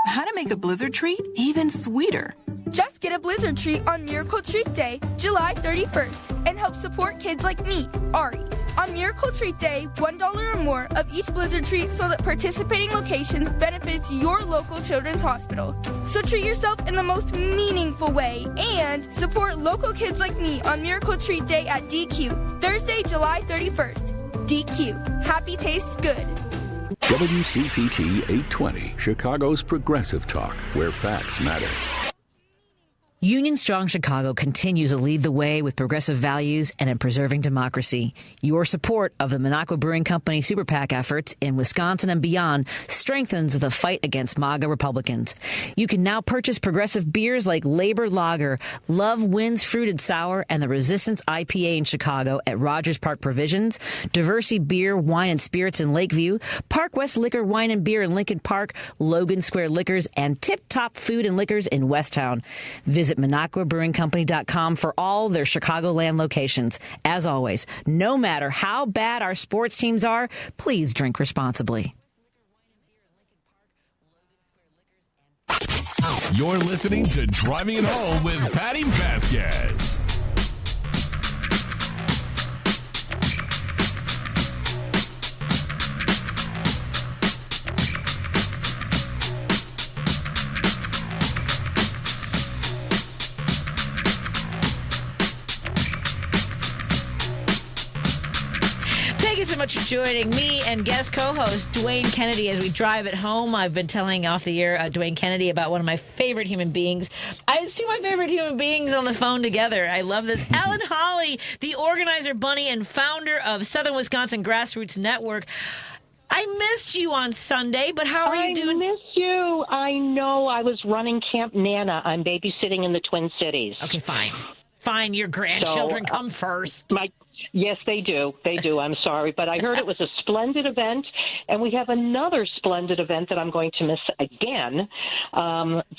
how to make a blizzard treat even sweeter. Just get a blizzard treat on Miracle Treat Day, July 31st, and help support kids like me, Ari. On Miracle Treat Day, $1 or more of each blizzard treat sold at participating locations benefits your local children's hospital. So treat yourself in the most meaningful way and support local kids like me on Miracle Treat Day at DQ, Thursday, July 31st. DQ, happy tastes good. WCPT 820, Chicago's progressive talk, where facts matter. Union Strong Chicago continues to lead the way with progressive values and in preserving democracy. Your support of the Minocqua Brewing Company Super PAC efforts in Wisconsin and beyond strengthens the fight against MAGA Republicans. You can now purchase progressive beers like Labor Lager, Love Wins Fruited Sour, and the Resistance IPA in Chicago at Rogers Park Provisions, Diversity Beer, Wine, and Spirits in Lakeview, Park West Liquor, Wine, and Beer in Lincoln Park, Logan Square Liquors, and Tip Top Food and Liquors in Westtown. Visit MinocquaBrewingCompany.com for all their Chicagoland locations. As always, no matter how bad our sports teams are, please drink responsibly. You're listening to Driving It Home with Patti Vasquez. So much for joining me and guest co-host Dwayne Kennedy as we drive it home. I've been telling off the air Dwayne Kennedy about one of my favorite human beings. I had two of my favorite human beings on the phone together. I love this. Ellen Holly, the organizer bunny and founder of Southern Wisconsin Grassroots Network. I missed you on Sunday, but how are you doing? I miss you. I know. I was running Camp Nana. I'm babysitting in the Twin Cities. Okay, fine. Fine, your grandchildren come first. Yes, they do. They do. I'm sorry. But I heard it was a splendid event, and we have another splendid event that I'm going to miss again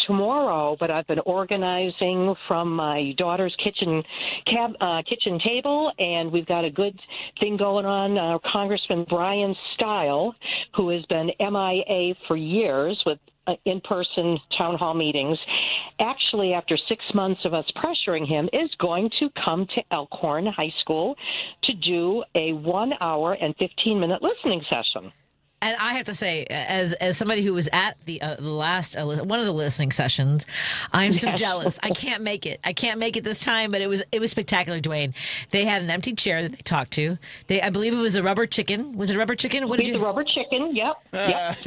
tomorrow. But I've been organizing from my daughter's kitchen table, and we've got a good thing going on. Congressman Brian Stile, who has been MIA for years with in-person town hall meetings, actually after 6 months of us pressuring him, is going to come to Elkhorn High School to do a 1 hour and 15-minute listening session. And I have to say, as somebody who was at the last one of the listening sessions, I am so jealous. I can't make it. I can't make it this time, but it was spectacular, Dwayne. They had an empty chair that they talked to. I believe it was a rubber chicken. Was it a rubber chicken? What did you? The rubber chicken. Yep.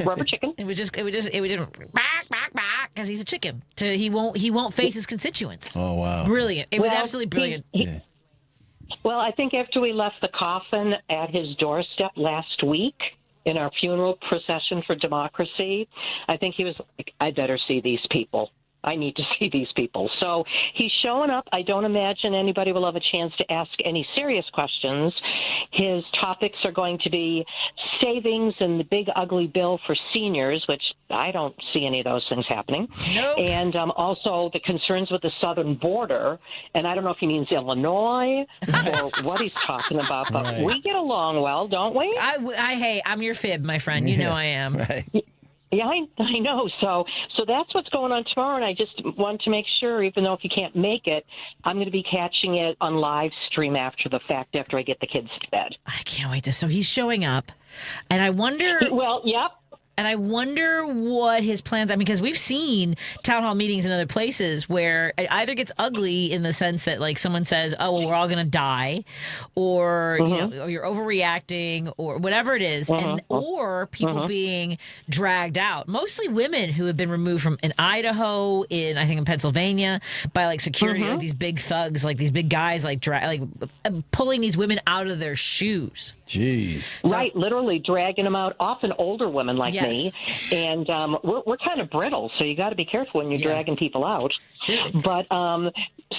Rubber chicken. It would just back because he's a chicken. He won't face his constituents. Oh wow! Brilliant. It was absolutely brilliant. Well, I think after we left the coffin at his doorstep last week, in our funeral procession for democracy, I think he was like, I better see these people. I need to see these people. So he's showing up. I don't imagine anybody will have a chance to ask any serious questions. His topics are going to be savings and the big ugly bill for seniors, which I don't see any of those things happening. Nope. And also the concerns with the southern border. And I don't know if he means Illinois or what he's talking about, but we get along well, don't we? Hey, I'm your fib, my friend. You know I am. Right. Yeah, I know. So that's what's going on tomorrow, and I just want to make sure, even though if you can't make it, I'm going to be catching it on live stream after the fact, after I get the kids to bed. I can't wait to. So he's showing up, and I wonder. Well, yep. And I wonder what his plans are, because we've seen town hall meetings in other places where it either gets ugly in the sense that, like, someone says, oh, well, we're all going to die, or or you're overreacting, or whatever it is, or people being dragged out. Mostly women who have been removed from in Idaho, I think in Pennsylvania, by like security, like these big thugs, like these big guys, like pulling these women out of their shoes. Jeez. Right, literally dragging them out, often older women like me. And we're kind of brittle, so you got to be careful when you're dragging people out. But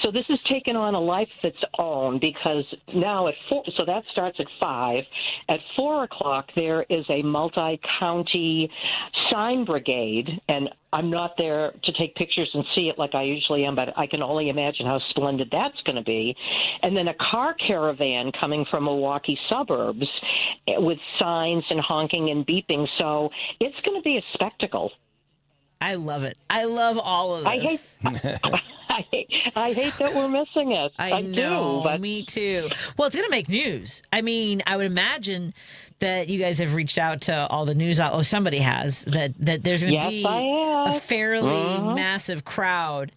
so this has taken on a life of its own, because now at 4, so that starts at 5. At 4 o'clock, there is a multi-county sign brigade, and I'm not there to take pictures and see it like I usually am, but I can only imagine how splendid that's going to be. And then a car caravan coming from Milwaukee suburbs with signs and honking and beeping. So it's going to be a spectacle. I love it. I love all of this. I hate that we're missing it. I know, do, but me too. Well, it's going to make news. I mean, I would imagine that you guys have reached out to all the news. Oh, somebody has. That there's going to be a fairly massive crowd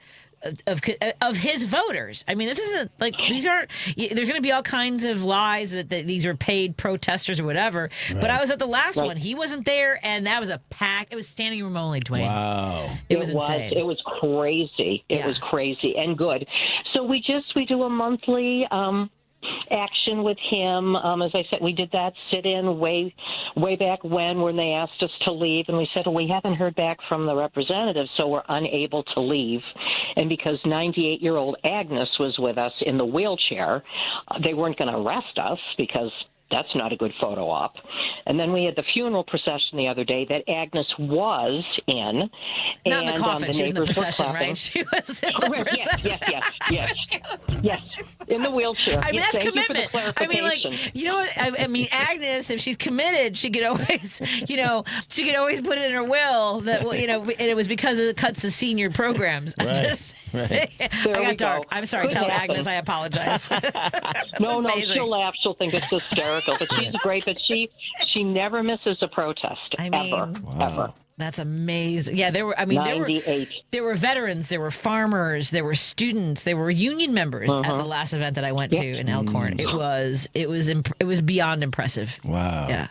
of his voters. I mean, this isn't like these aren't. There's going to be all kinds of lies that these are paid protesters or whatever. Right. But I was at the last one. He wasn't there, and that was a pack. It was standing room only, Dwayne. Wow, it was insane. It was crazy. It was crazy and good. So we do a monthly action with him. As I said, we did that sit-in way back when they asked us to leave, and we said, well, we haven't heard back from the representatives, so we're unable to leave. And because 98-year-old Agnes was with us in the wheelchair, they weren't going to arrest us because that's not a good photo op. And then we had the funeral procession the other day that Agnes was in. Not in the coffin. The she was in the neighbors were procession, clapping. right? She was in the procession. Yes. In the wheelchair. I mean, Yes, that's thank you for commitment. the I mean, like, clarification. you know what? I mean, Agnes, if she's committed, she could always, she could always put it in her will that, and it was because it cuts the senior programs. Right. There I got we dark. go. I'm sorry. Could Tell happen. Agnes I apologize. No, amazing. she'll laugh. She'll think it's hysterical. But she's great. But she never misses a protest. I mean, ever. That's amazing. Yeah, there were. I mean, 98. there were veterans, there were farmers, there were students, there were union members at the last event that I went to in Elkhorn. It was beyond impressive. Wow. Yeah.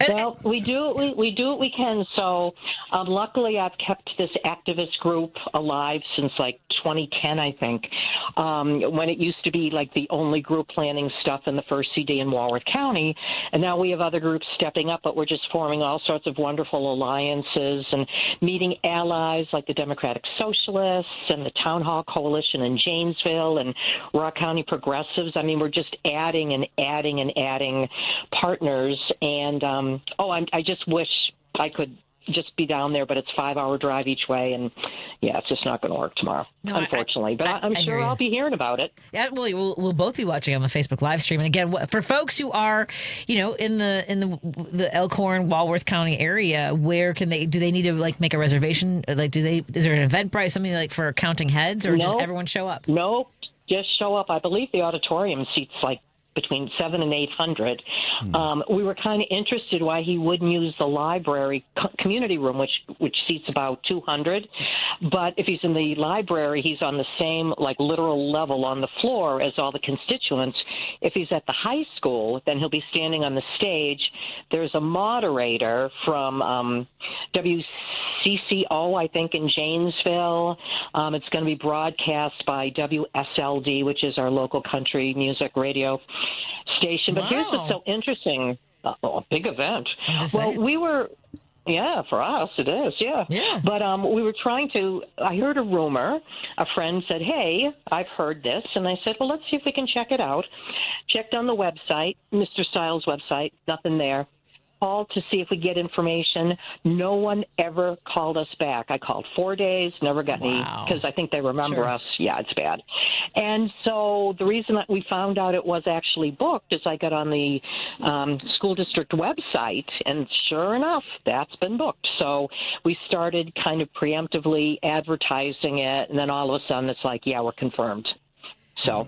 Well, we do what we can. So, luckily, I've kept this activist group alive since like 2010, I think, when it used to be like the only group planning stuff in the first CD in Walworth County. And now we have other groups stepping up, but we're just forming all sorts of wonderful alliances and meeting allies like the Democratic Socialists and the Town Hall Coalition in Janesville and Rock County Progressives. I mean, we're just adding and adding and adding partners. And I just wish I could just be down there, but it's a 5-hour drive each way, and it's just not going to work tomorrow, unfortunately. But I'm sure I'll be hearing about it. Yeah, we'll both be watching on the Facebook live stream. And again, for folks who are, in the Elkhorn, Walworth County area, where do they need to make a reservation? Like, is there an event price, something like for counting heads, or just everyone show up? No, just show up. I believe the auditorium seats between 700 and 800. We were kind of interested why he wouldn't use the library community room, which seats about 200. But if he's in the library, he's on the same literal level on the floor as all the constituents. If he's at the high school, then he'll be standing on the stage. There's a moderator from WCCO, I think, in Janesville. It's going to be broadcast by WSLD, which is our local country music radio station. But here's what's so interesting. A big event. Well, we were... Yeah, for us it is, yeah. But we were I heard a rumor. A friend said, hey, I've heard this. And I said, well, let's see if we can check it out. Checked on the website, Mr. Stiles' website, nothing there. Called to see if we get information. No one ever called us back. I called 4 days, never got any, because I think they remember us. Yeah, it's bad. And so the reason that we found out it was actually booked is I got on the school district website, and sure enough, that's been booked. So we started kind of preemptively advertising it, and then all of a sudden it's like, yeah, we're confirmed. So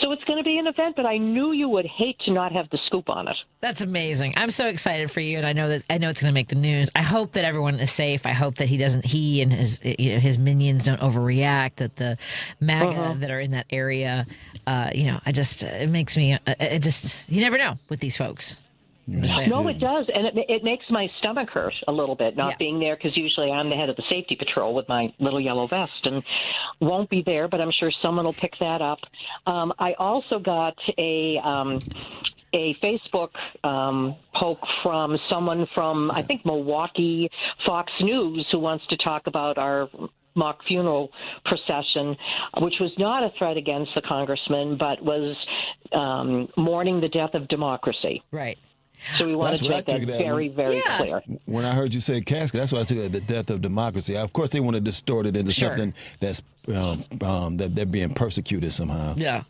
it's going to be an event, but I knew you would hate to not have the scoop on it. That's amazing. I'm so excited for you, and I know it's going to make the news. I hope that everyone is safe. I hope that he and his minions don't overreact. That the MAGA that are in that area, it makes me. You never know with these folks. No, it does, and it makes my stomach hurt a little bit not being there, because usually I'm the head of the safety patrol with my little yellow vest and won't be there, but I'm sure someone will pick that up. I also got a Facebook poke from someone from, I think, Milwaukee Fox News, who wants to talk about our mock funeral procession, which was not a threat against the congressman, but was mourning the death of democracy. Right. So we wanted to make that very, very clear. When I heard you say casket, that's what I took it, the death of democracy. Of course, they want to distort it into something that's that they're being persecuted somehow. Yeah.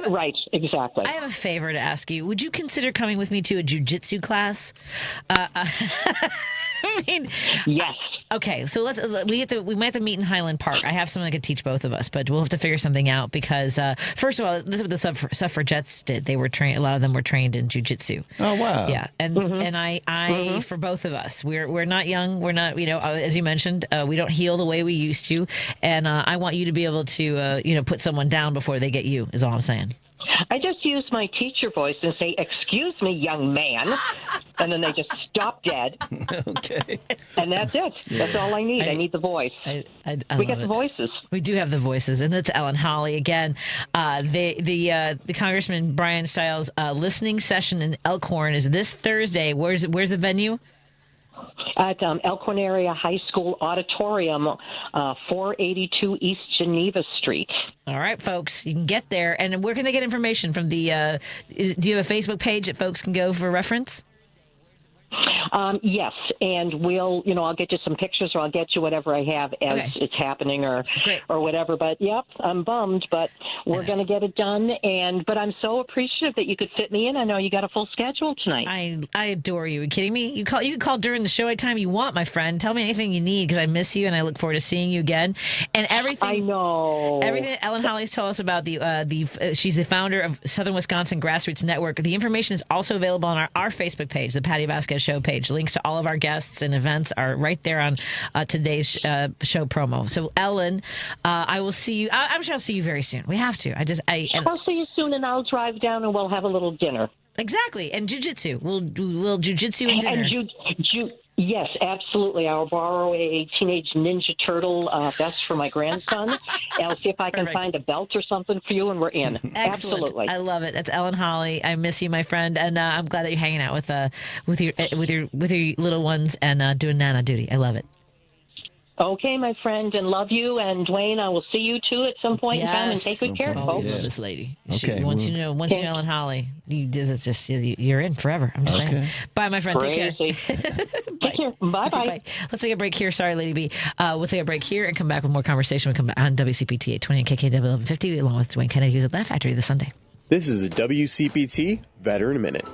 Right, exactly. I have a favor to ask you. Would you consider coming with me to a jiu-jitsu class? I mean, yes. Okay, so we might have to meet in Highland Park. I have someone that could teach both of us, but we'll have to figure something out because first of all, this is what the suffragettes did. They were trained. A lot of them were trained in jiu-jitsu. Oh wow! Yeah, and I for both of us, we're not young. We're not, as you mentioned, we don't heal the way we used to, and I want you to be able to put someone down before they get you. Is all I'm saying. I just use my teacher voice and say, "Excuse me, young man," and then they just stop dead. Okay. And that's it. That's all I need. I need the voice. I we got the voices. We do have the voices, and that's Ellen Holly again. The Congressman Brian Stiles listening session in Elkhorn is this Thursday. Where's the venue? At Elkhorn Area High School Auditorium, 482 East Geneva Street. All right, folks, you can get there. And where can they get information from the? Do you have a Facebook page that folks can go for reference? Yes, and I'll get you some pictures, or I'll get you whatever I have as it's happening, or whatever. But yep, I'm bummed, but we're going to get it done. But I'm so appreciative that you could fit me in. I know you got a full schedule tonight. I adore you. Are you kidding me? You can call during the show anytime you want, my friend. Tell me anything you need because I miss you and I look forward to seeing you again. And everything I know. Everything that Ellen Holly's told us about she's the founder of Southern Wisconsin Grassroots Network. The information is also available on our Facebook page, the Patti Vasquez Show page. Links to all of our guests and events are right there on today's show promo. So, Ellen, I will see you. I'm sure I'll see you very soon. We have to. I'll see you soon, and I'll drive down, and we'll have a little dinner. Exactly, and jiu-jitsu. We'll jiu-jitsu and dinner. Yes, absolutely. I'll borrow a Teenage Ninja Turtle vest for my grandson. And I'll see if I can find a belt or something for you, and we're in. Excellent. Absolutely. I love it. That's Ellen Holly. I miss you, my friend, and I'm glad that you're hanging out with your little ones and doing Nana duty. I love it. Okay, my friend, and love you. And Dwayne, I will see you too at some point in time, and take good care. I love this lady. Okay. Once you know Ellen Holly, you're in forever. I'm just saying. Bye, my friend. Crazy. Take care. Take care. Bye-bye. Let's take a break here. Sorry, Lady B. We'll take a break here and come back with more conversation. We'll come back on WCPT 820 and KKW 1150 along with Dwayne Kennedy, who's at Laugh Factory this Sunday. This is a WCPT Veteran Minute.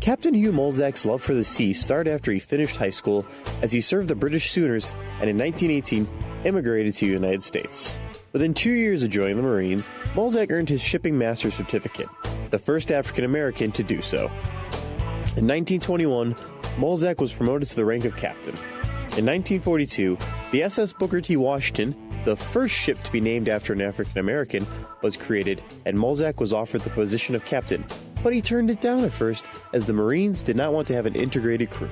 Captain Hugh Molzak's love for the sea started after he finished high school as he served the British Sooners and in 1918 immigrated to the United States. Within 2 years of joining the Marines, Molzak earned his shipping master certificate, the first African American to do so. In 1921, Molzak was promoted to the rank of captain. In 1942, the SS Booker T. Washington, the first ship to be named after an African American, was created, and Molzak was offered the position of captain, but he turned it down at first as the Marines did not want to have an integrated crew.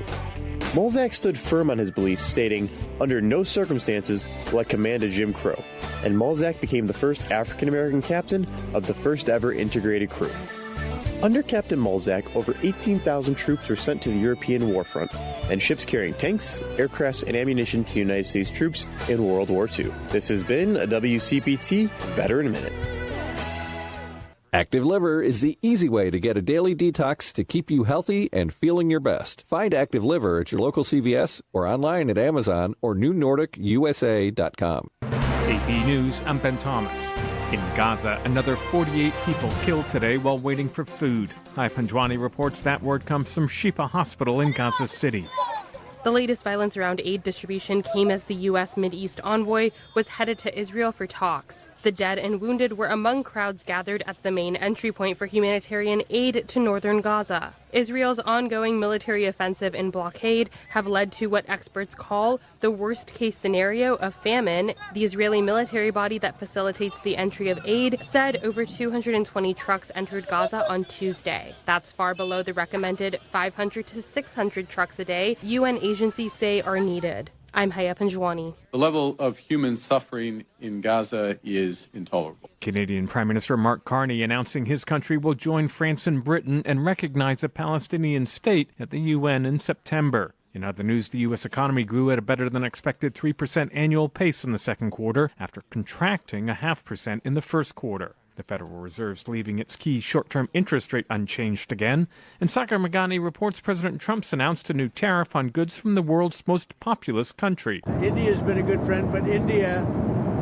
Molzak stood firm on his beliefs, stating, "Under no circumstances will I command a Jim Crow," and Molzak became the first African American captain of the first ever integrated crew. Under Captain Molzak, over 18,000 troops were sent to the European warfront, and ships carrying tanks, aircrafts, and ammunition to United States troops in World War II. This has been a WCPT Veteran Minute. Active Liver is the easy way to get a daily detox to keep you healthy and feeling your best. Find Active Liver at your local CVS or online at Amazon or NewNordicUSA.com. AP News, I'm Ben Thomas. In Gaza, another 48 people killed today while waiting for food. Hi Panjwani reports that word comes from Shifa Hospital in Gaza City. The latest violence around aid distribution came as the U.S. Mideast envoy was headed to Israel for talks. The dead and wounded were among crowds gathered at the main entry point for humanitarian aid to northern Gaza. Israel's ongoing military offensive and blockade have led to what experts call the worst-case scenario of famine. The Israeli military body that facilitates the entry of aid said over 220 trucks entered Gaza on Tuesday. That's far below the recommended 500 to 600 trucks a day UN agencies say are needed. I'm Haya Panjwani. The level of human suffering in Gaza is intolerable. Canadian Prime Minister Mark Carney announcing his country will join France and Britain and recognize a Palestinian state at the UN in September. In other news, the U.S. economy grew at a better-than-expected 3% annual pace in the second quarter after contracting 0.5% in the first quarter. The Federal Reserve's leaving its key short-term interest rate unchanged again. And Sagar Meghani reports President Trump's announced a new tariff on goods from the world's most populous country. India's been a good friend, but India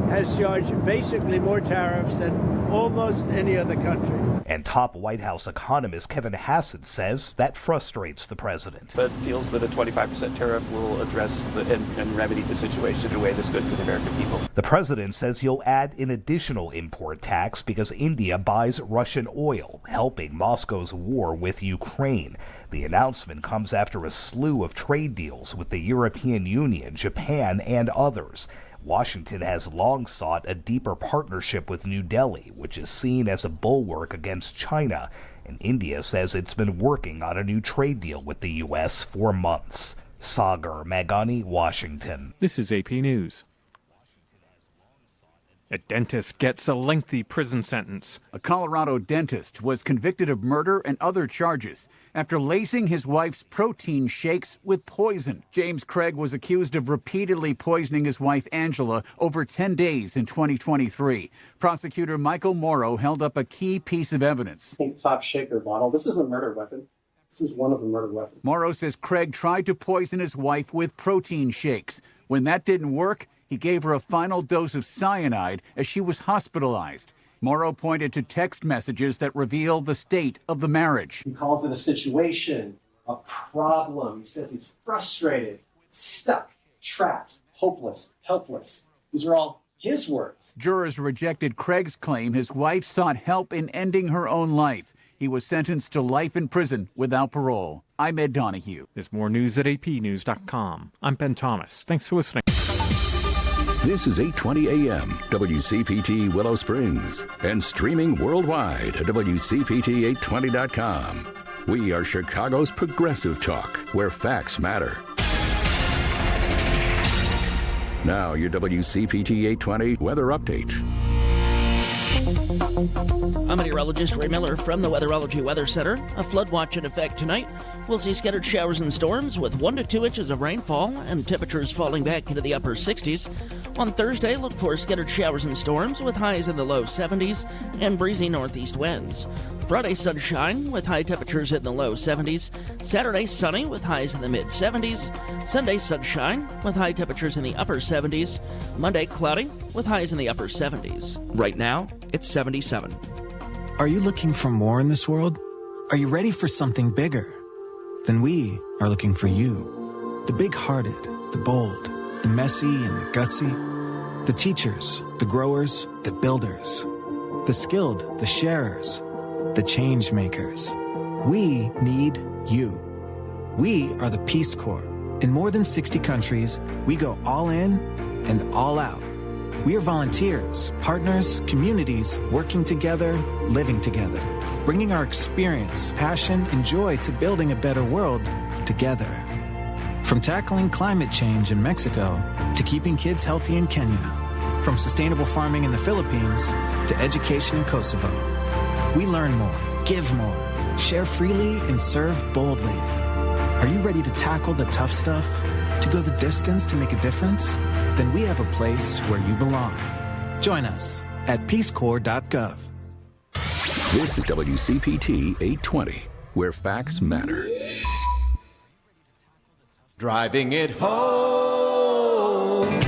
has charged basically more tariffs than almost any other country. And top White House economist Kevin Hassett says that frustrates the president. But feels that a 25% tariff will address and remedy the situation in a way that's good for the American people. The president says he'll add an additional import tax because India buys Russian oil, helping Moscow's war with Ukraine. The announcement comes after a slew of trade deals with the European Union, Japan, and others. Washington has long sought a deeper partnership with New Delhi, which is seen as a bulwark against China. And India says it's been working on a new trade deal with the U.S. for months. Sagar Magani, Washington. This is AP News. A dentist gets a lengthy prison sentence. A Colorado dentist was convicted of murder and other charges after lacing his wife's protein shakes with poison. James Craig was accused of repeatedly poisoning his wife Angela over 10 days in 2023. Prosecutor Michael Morrow held up a key piece of evidence. Pink top shaker bottle. This is a murder weapon. This is one of the murder weapons. Morrow says Craig tried to poison his wife with protein shakes. When that didn't work, he gave her a final dose of cyanide as she was hospitalized. Morrow pointed to text messages that reveal the state of the marriage. He calls it a situation, a problem. He says he's frustrated, stuck, trapped, hopeless, helpless. These are all his words. Jurors rejected Craig's claim his wife sought help in ending her own life. He was sentenced to life in prison without parole. I'm Ed Donahue. There's more news at apnews.com. I'm Ben Thomas. Thanks for listening. This is 8:20 a.m. WCPT Willow Springs and streaming worldwide at WCPT820.com. We are Chicago's progressive talk, where facts matter. Now your WCPT 820 weather update. I'm meteorologist Ray Miller from the Weatherology Weather Center. A flood watch in effect tonight. We'll see scattered showers and storms with 1 to 2 inches of rainfall and temperatures falling back into the upper 60s. On Thursday, look for scattered showers and storms with highs in the low 70s and breezy northeast winds. Friday, sunshine with high temperatures in the low 70s. Saturday, sunny with highs in the mid 70s. Sunday, sunshine with high temperatures in the upper 70s. Monday, cloudy with highs in the upper 70s. Right now, it's 77. Are you looking for more in this world? Are you ready for something bigger? Then we are looking for you. The big-hearted, the bold, the messy and the gutsy. The teachers, the growers, the builders. The skilled, the sharers. The change makers. We need you. We are the Peace Corps. In more than 60 countries, we go all in and all out. We are volunteers, partners, communities, working together, living together, bringing our experience, passion, and joy to building a better world together. From tackling climate change in Mexico to keeping kids healthy in Kenya, from sustainable farming in the Philippines to education in Kosovo. We learn more, give more, share freely, and serve boldly. Are you ready to tackle the tough stuff? To go the distance to make a difference? Then we have a place where you belong. Join us at peacecorps.gov. This is WCPT 820, where facts matter. Driving it home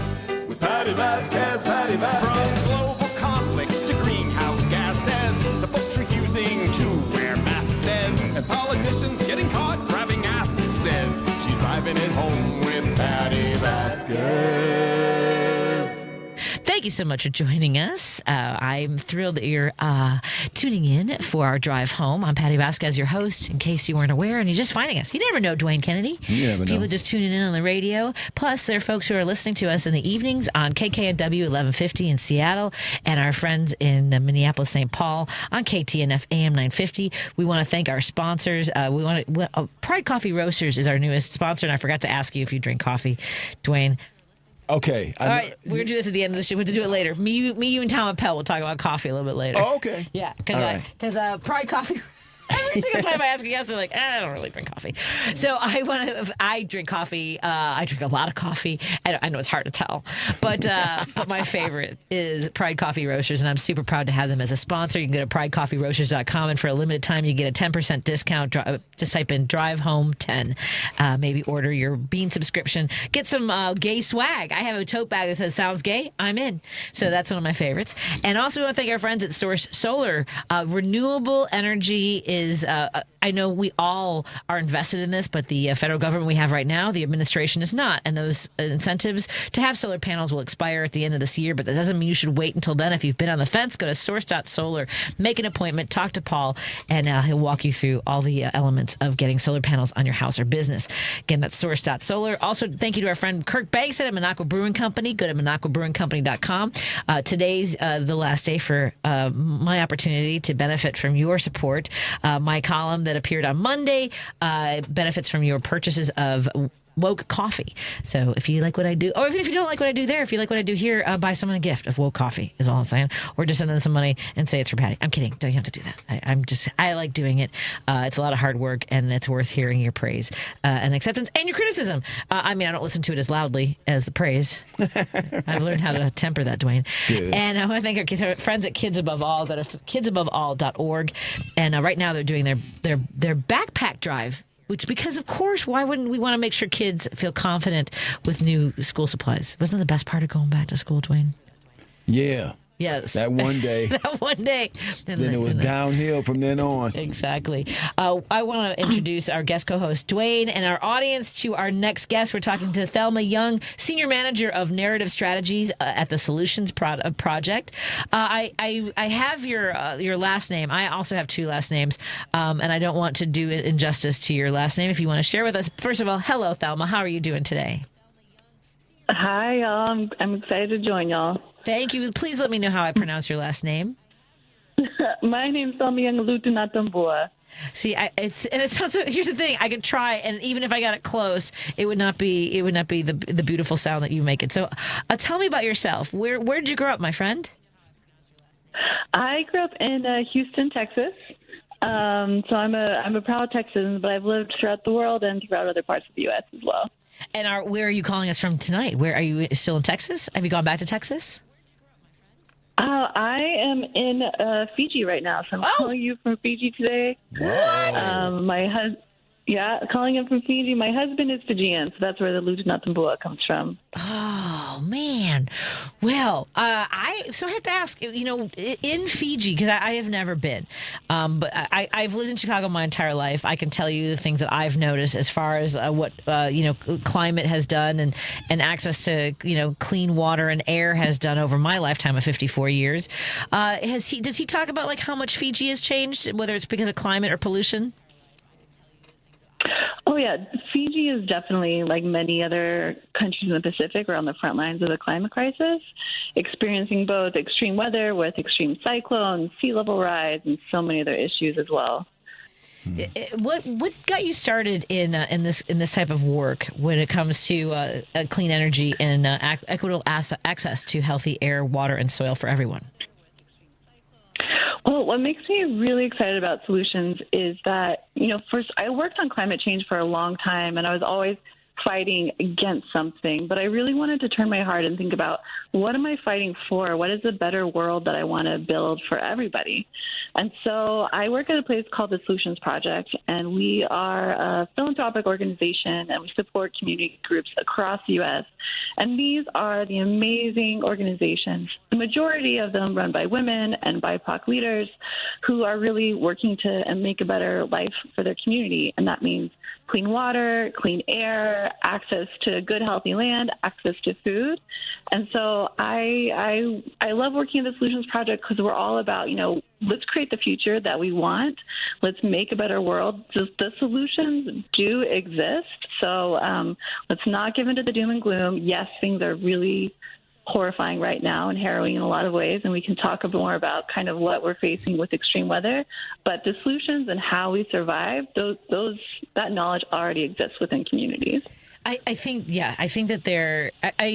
with Patti Vasquez, Patti Vasquez. From global conflicts to greenhouse gases, the folks refusing to wear masks says, and politicians getting caught grabbing asses. She's driving it home with Patti Vasquez. Thank you so much for joining us. I'm thrilled that you're tuning in for our drive home. I'm Patti Vasquez, your host, in case you weren't aware, and you're just finding us. You never know Dwayne Kennedy. You never know. People just tuning in on the radio. Plus, there are folks who are listening to us in the evenings on KKNW 1150 in Seattle, and our friends in Minneapolis, St. Paul on KTNF AM 950. We want to thank our sponsors. Pride Coffee Roasters is our newest sponsor, and I forgot to ask you if you drink coffee, Dwayne. Okay. All right, we're going to do this at the end of the show. We'll do it later. Me, you, and Tom Appel will talk about coffee a little bit later. Oh, okay. Yeah, because Pride Coffee Every single time I ask a guest, they're like, I don't really drink coffee. So I drink coffee. I drink a lot of coffee. I know it's hard to tell, but my favorite is Pride Coffee Roasters, and I'm super proud to have them as a sponsor. You can go to pridecoffeeroasters.com, and for a limited time, you get a 10% discount. Just type in Drive Home 10. Maybe order your bean subscription. Get some gay swag. I have a tote bag that says "Sounds Gay." I'm in. So that's one of my favorites. And also, we want to thank our friends at Source Solar. Renewable energy is, I know we all are invested in this, but the federal government we have right now, the administration is not. And those incentives to have solar panels will expire at the end of this year, but that doesn't mean you should wait until then. If you've been on the fence, go to source.solar, make an appointment, talk to Paul, and he'll walk you through all the elements of getting solar panels on your house or business. Again, that's source.solar. Also, thank you to our friend Kirk Banks at Minocqua Brewing Company. Go to MinocquaBrewingCompany.com. Today's the last day for my opportunity to benefit from your support. My column that appeared on Monday benefits from your purchases of Woke coffee. So if you like what I do, or even if you don't like what I do there, if you like what I do here, buy someone a gift of Woke coffee is all I'm saying. Or just send them some money and say it's for Patty. I'm kidding. Don't you have to do that. I like doing it. It's a lot of hard work, and it's worth hearing your praise and acceptance and your criticism. I don't listen to it as loudly as the praise. I've learned how to temper that, Dwayne. Good. And I want to thank our friends at Kids Above All. Go to kidsaboveall.org. And right now they're doing their backpack drive. Which, because of course, why wouldn't we want to make sure kids feel confident with new school supplies? Wasn't that the best part of going back to school, Dwayne? Yeah. Yes. That one day. That one day. Then it was downhill from then on. Exactly. I want to introduce our guest co-host, Dwayne, and our audience to our next guest. We're talking to Thelma Young, Senior Manager of Narrative Strategies at the Solutions Project. I have your last name. I also have two last names, and I don't want to do injustice to your last name. If you want to share with us, first of all, hello, Thelma. How are you doing today? Hi, y'all. I'm excited to join y'all. Thank you. Please let me know how I pronounce your last name. My name's Thelma Young Lutunatabua. See, it sounds. Here's the thing: I could try, and even if I got it close, it would not be the beautiful sound that you make it. So, tell me about yourself. Where did you grow up, my friend? I grew up in Houston, Texas. So I'm a proud Texan, but I've lived throughout the world and throughout other parts of the U.S. as well. And where are you calling us from tonight? Where are you still in Texas? Have you gone back to Texas? I am in Fiji right now, so I'm calling you from Fiji today. What? Calling in from Fiji. My husband is Fijian, so that's where the Lutunatabua comes from. Oh, man. Well, I have to ask, in Fiji, because I have never been, but I've lived in Chicago my entire life. I can tell you the things that I've noticed as far as what, climate has done and access to, clean water and air has done over my lifetime of 54 years. Does he talk about like how much Fiji has changed, whether it's because of climate or pollution? Oh, yeah. Fiji is definitely, like many other countries in the Pacific, we're on the front lines of the climate crisis, experiencing both extreme weather with extreme cyclones, sea level rise, and so many other issues as well. What got you started in this type of work when it comes to clean energy and equitable access to healthy air, water, and soil for everyone? Well, what makes me really excited about solutions is that, first, I worked on climate change for a long time, and I was always fighting against something. But I really wanted to turn my heart and think about, what am I fighting for? What is the better world that I want to build for everybody? And so I work at a place called the Solutions Project, and we are a philanthropic organization, and we support community groups across the U.S. And these are the amazing organizations, the majority of them run by women and BIPOC leaders who are really working to make a better life for their community. And that means clean water, clean air, access to good, healthy land, access to food. And so I love working at the Solutions Project because we're all about, let's create the future that we want. Let's make a better world. The solutions do exist. So let's not give into the doom and gloom. Yes, things are really horrifying right now and harrowing in a lot of ways, and we can talk more about kind of what we're facing with extreme weather. But the solutions and how we survive, that knowledge already exists within communities. I think I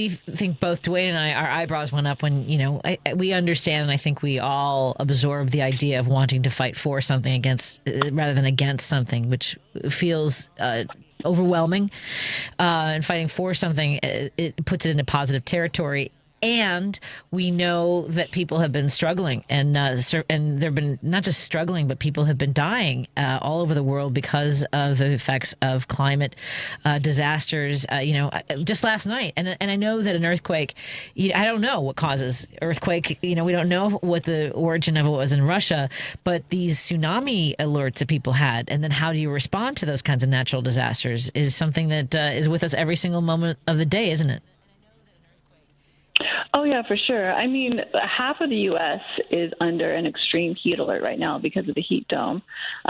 think both Dwayne and I, our eyebrows went up when, we understand, and I think we all absorb the idea of wanting to fight for something against rather than against something, which feels overwhelming. And fighting for something, it puts it into positive territory. And we know that people have been struggling, and they've been not just struggling, but people have been dying all over the world because of the effects of climate disasters. Just last night, and I know that an earthquake, I don't know what causes earthquake. We don't know what the origin of it was in Russia, but these tsunami alerts that people had, and then how do you respond to those kinds of natural disasters is something that is with us every single moment of the day, isn't it? Oh, yeah, for sure. I mean, half of the U.S. is under an extreme heat alert right now because of the heat dome.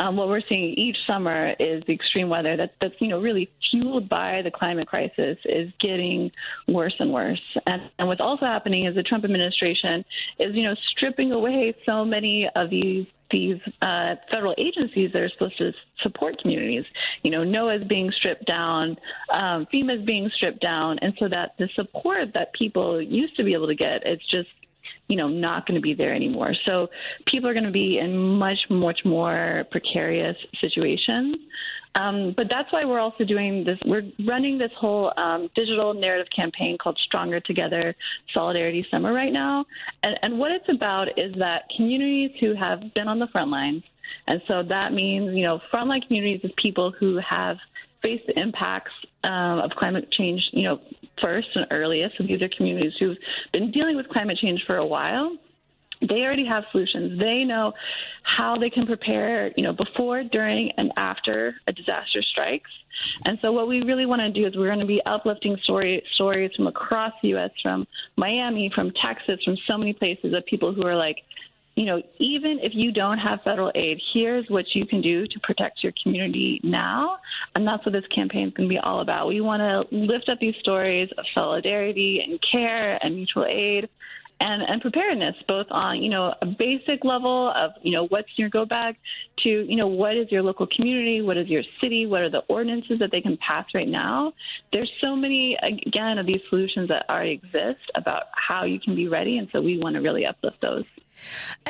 What we're seeing each summer is the extreme weather that's really fueled by the climate crisis is getting worse and worse. And what's also happening is the Trump administration is, stripping away so many of these federal agencies that are supposed to support communities. NOAA is being stripped down, FEMA is being stripped down, and so that the support that people used to be able to get, it's just not going to be there anymore. So people are going to be in much more precarious situations. But that's why we're also doing this. We're running this whole digital narrative campaign called Stronger Together Solidarity Summer right now. And what it's about is that communities who have been on the front lines, and so that means, frontline communities is people who have faced the impacts of climate change, first and earliest. So these are communities who've been dealing with climate change for a while. They already have solutions. They know how they can prepare, before, during, and after a disaster strikes. And so what we really want to do is we're going to be uplifting stories from across the U.S., from Miami, from Texas, from so many places of people who are like, even if you don't have federal aid, here's what you can do to protect your community now. And that's what this campaign is going to be all about. We want to lift up these stories of solidarity and care and mutual aid and preparedness, both on, a basic level of, what's in your go bag to, what is your local community? What is your city? What are the ordinances that they can pass right now? There's so many, again, of these solutions that already exist about how you can be ready. And so we want to really uplift those.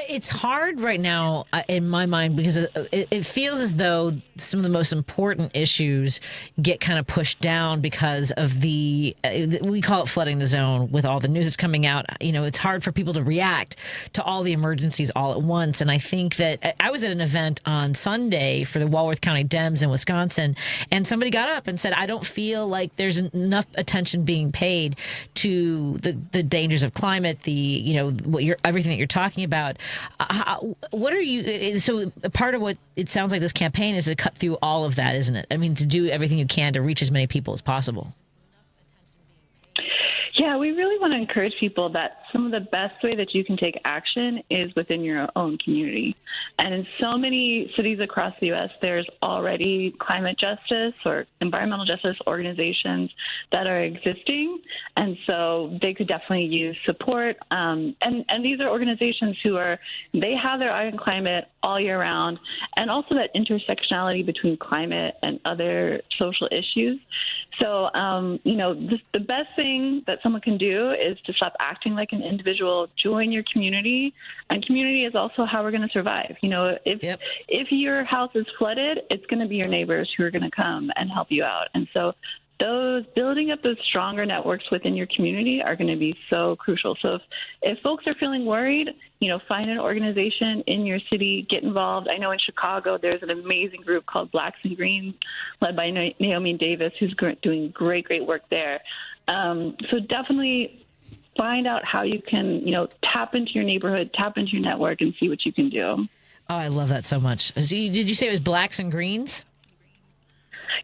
It's hard right now in my mind because it feels as though some of the most important issues get kind of pushed down because of we call it flooding the zone with all the news that's coming out. It's hard for people to react to all the emergencies all at once. And I think that I was at an event on Sunday for the Walworth County Dems in Wisconsin, and somebody got up and said, I don't feel like there's enough attention being paid to the dangers of climate, everything that you're talking about. What are you? So part of what it sounds like this campaign is to cut through all of that, isn't it? I mean, to do everything you can to reach as many people as possible. Yeah, we really want to encourage people that some of the best way that you can take action is within your own community. And in so many cities across the U.S., there's already climate justice or environmental justice organizations that are existing. And so they could definitely use support. And these are organizations they have their eye on climate all year round, and also that intersectionality between climate and other social issues. So, the best thing that someone can do is to stop acting like an individual, join your community, and community is also how we're going to survive. If your house is flooded, it's going to be your neighbors who are going to come and help you out. And so building up those stronger networks within your community are going to be so crucial. So if folks are feeling worried, find an organization in your city, get involved. I know in Chicago, there's an amazing group called Blacks and Greens led by Naomi Davis, who's doing great work there. So definitely find out how you can, tap into your neighborhood, tap into your network, and see what you can do. Oh, I love that so much. Did you say it was Blacks and Greens?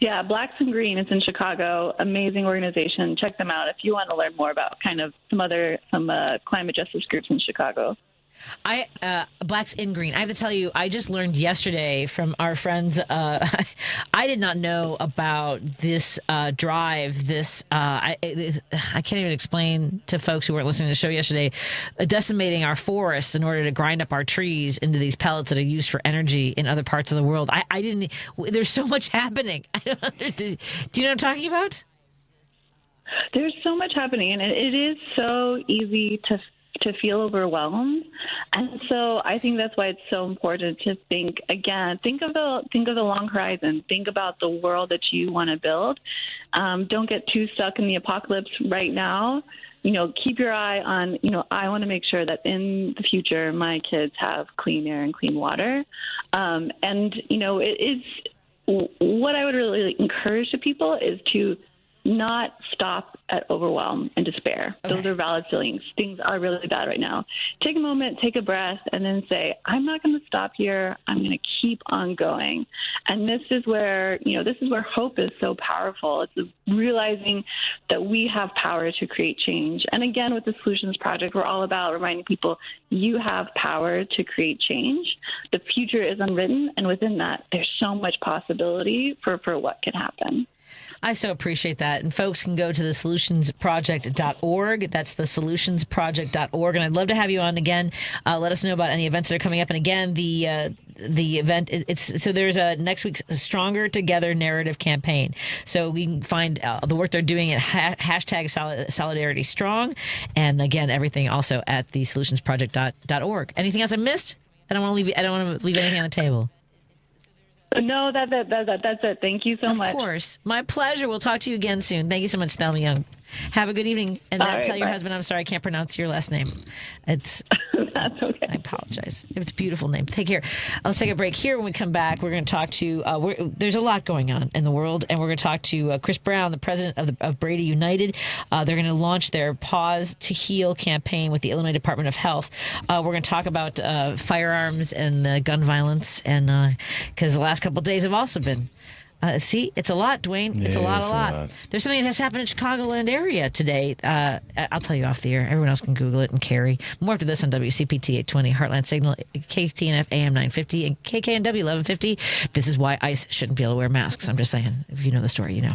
Yeah, Blacks and Green. It's in Chicago. Amazing organization. Check them out if you want to learn more about kind of some climate justice groups in Chicago. Blacks in Green. I have to tell you, I just learned yesterday from our friends. I did not know about this drive. I can't even explain to folks who weren't listening to the show yesterday. Decimating our forests in order to grind up our trees into these pellets that are used for energy in other parts of the world. I didn't. There's so much happening. I don't. Do you know what I'm talking about? There's so much happening, and it is so easy to feel overwhelmed. And so I think that's why it's so important to think of the long horizon. Think about the world that you want to build. Don't get too stuck in the apocalypse right now. Keep your eye on, I want to make sure that in the future my kids have clean air and clean water. It is what I would really encourage to people is to not stop at overwhelm and despair. Okay. Those are valid feelings. Things are really bad right now. Take a moment, take a breath, and then say, I'm not going to stop here. I'm going to keep on going. And this is where hope is so powerful. It's realizing that we have power to create change. And again, with the Solutions Project, we're all about reminding people you have power to create change. The future is unwritten, and within that, there's so much possibility for what can happen. I so appreciate that. And folks can go to thesolutionsproject.org. That's thesolutionsproject.org. And I'd love to have you on again. Let us know about any events that are coming up. And again, the event, there's a next week's Stronger Together narrative campaign. So we can find the work they're doing at hashtag Solidarity Strong. And again, everything also at thesolutionsproject.org. Anything else I missed? I don't want to leave anything on the table. No, that's it. Thank you so much. Of course. My pleasure. We'll talk to you again soon. Thank you so much, Thelma Young. Have a good evening. And tell your husband I'm sorry I can't pronounce your last name. It's That's okay. I apologize. It's a beautiful name. Take care. Let's take a break here. When we come back, we're going to talk to, there's a lot going on in the world, and we're going to talk to Kris Brown, the president of Brady United. They're going to launch their Pause to Heal campaign with the Illinois Department of Health. We're going to talk about firearms and gun violence, and because the last couple of days have also been. See, it's a lot, Dwayne. It's a lot. There's something that has happened in Chicagoland area today. I'll tell you off the air. Everyone else can Google it and carry. More after this on WCPT 820, Heartland Signal, KTNF AM 950, and KKNW 1150. This is why ICE shouldn't be able to wear masks. I'm just saying. If you know the story, you know.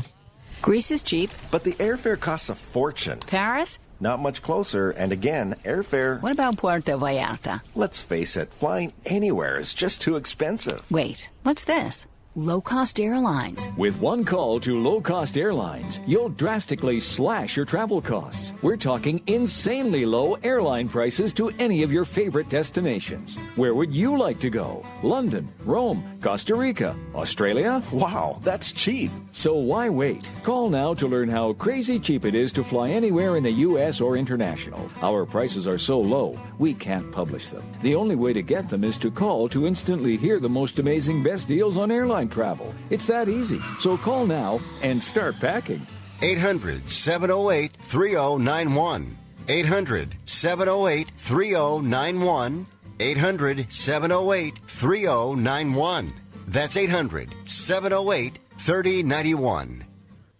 Greece is cheap. But the airfare costs a fortune. Paris? Not much closer. And again, airfare... What about Puerto Vallarta? Let's face it, flying anywhere is just too expensive. Wait, what's this? Low-cost airlines. With one call to low-cost airlines, you'll drastically slash your travel costs. We're talking insanely low airline prices to any of your favorite destinations. Where would you like to go? London, Rome, Costa Rica, Australia? Wow, that's cheap. So why wait? Call now to learn how crazy cheap it is to fly anywhere in the U.S. or international. Our prices are so low, we can't publish them. The only way to get them is to call to instantly hear the most amazing best deals on airline travel. It's that easy. So call now and start packing. 800-708-3091. 800-708-3091. 800-708-3091. That's 800-708-3091.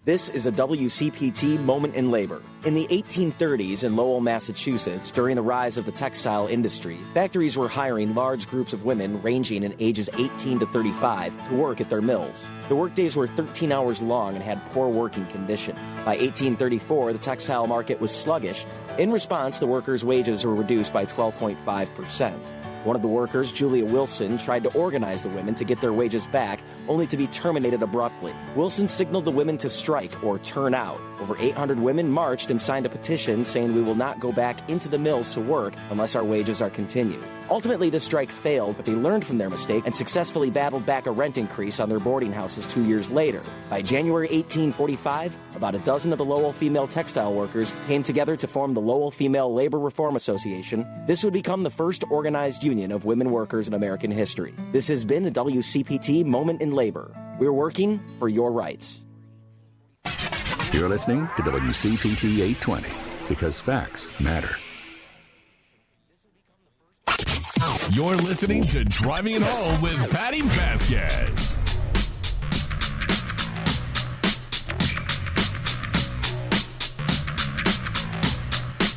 This is a WCPT moment in labor. In the 1830s in Lowell, Massachusetts, during the rise of the textile industry, factories were hiring large groups of women ranging in ages 18 to 35 to work at their mills. The workdays were 13 hours long and had poor working conditions. By 1834, the textile market was sluggish. In response, the workers' wages were reduced by 12.5%. One of the workers, Julia Wilson, tried to organize the women to get their wages back, only to be terminated abruptly. Wilson signaled the women to strike or turn out. Over 800 women marched and signed a petition saying we will not go back into the mills to work unless our wages are continued. Ultimately, the strike failed, but they learned from their mistake and successfully battled back a rent increase on their boarding houses 2 years later. By January 1845, about a dozen of the Lowell female textile workers came together to form the Lowell Female Labor Reform Association. This would become the first organized union of women workers in American history. This has been a WCPT Moment in Labor. We're working for your rights. You're listening to WCPT 820 because facts matter. You're listening to Driving It Home with Patti Vasquez.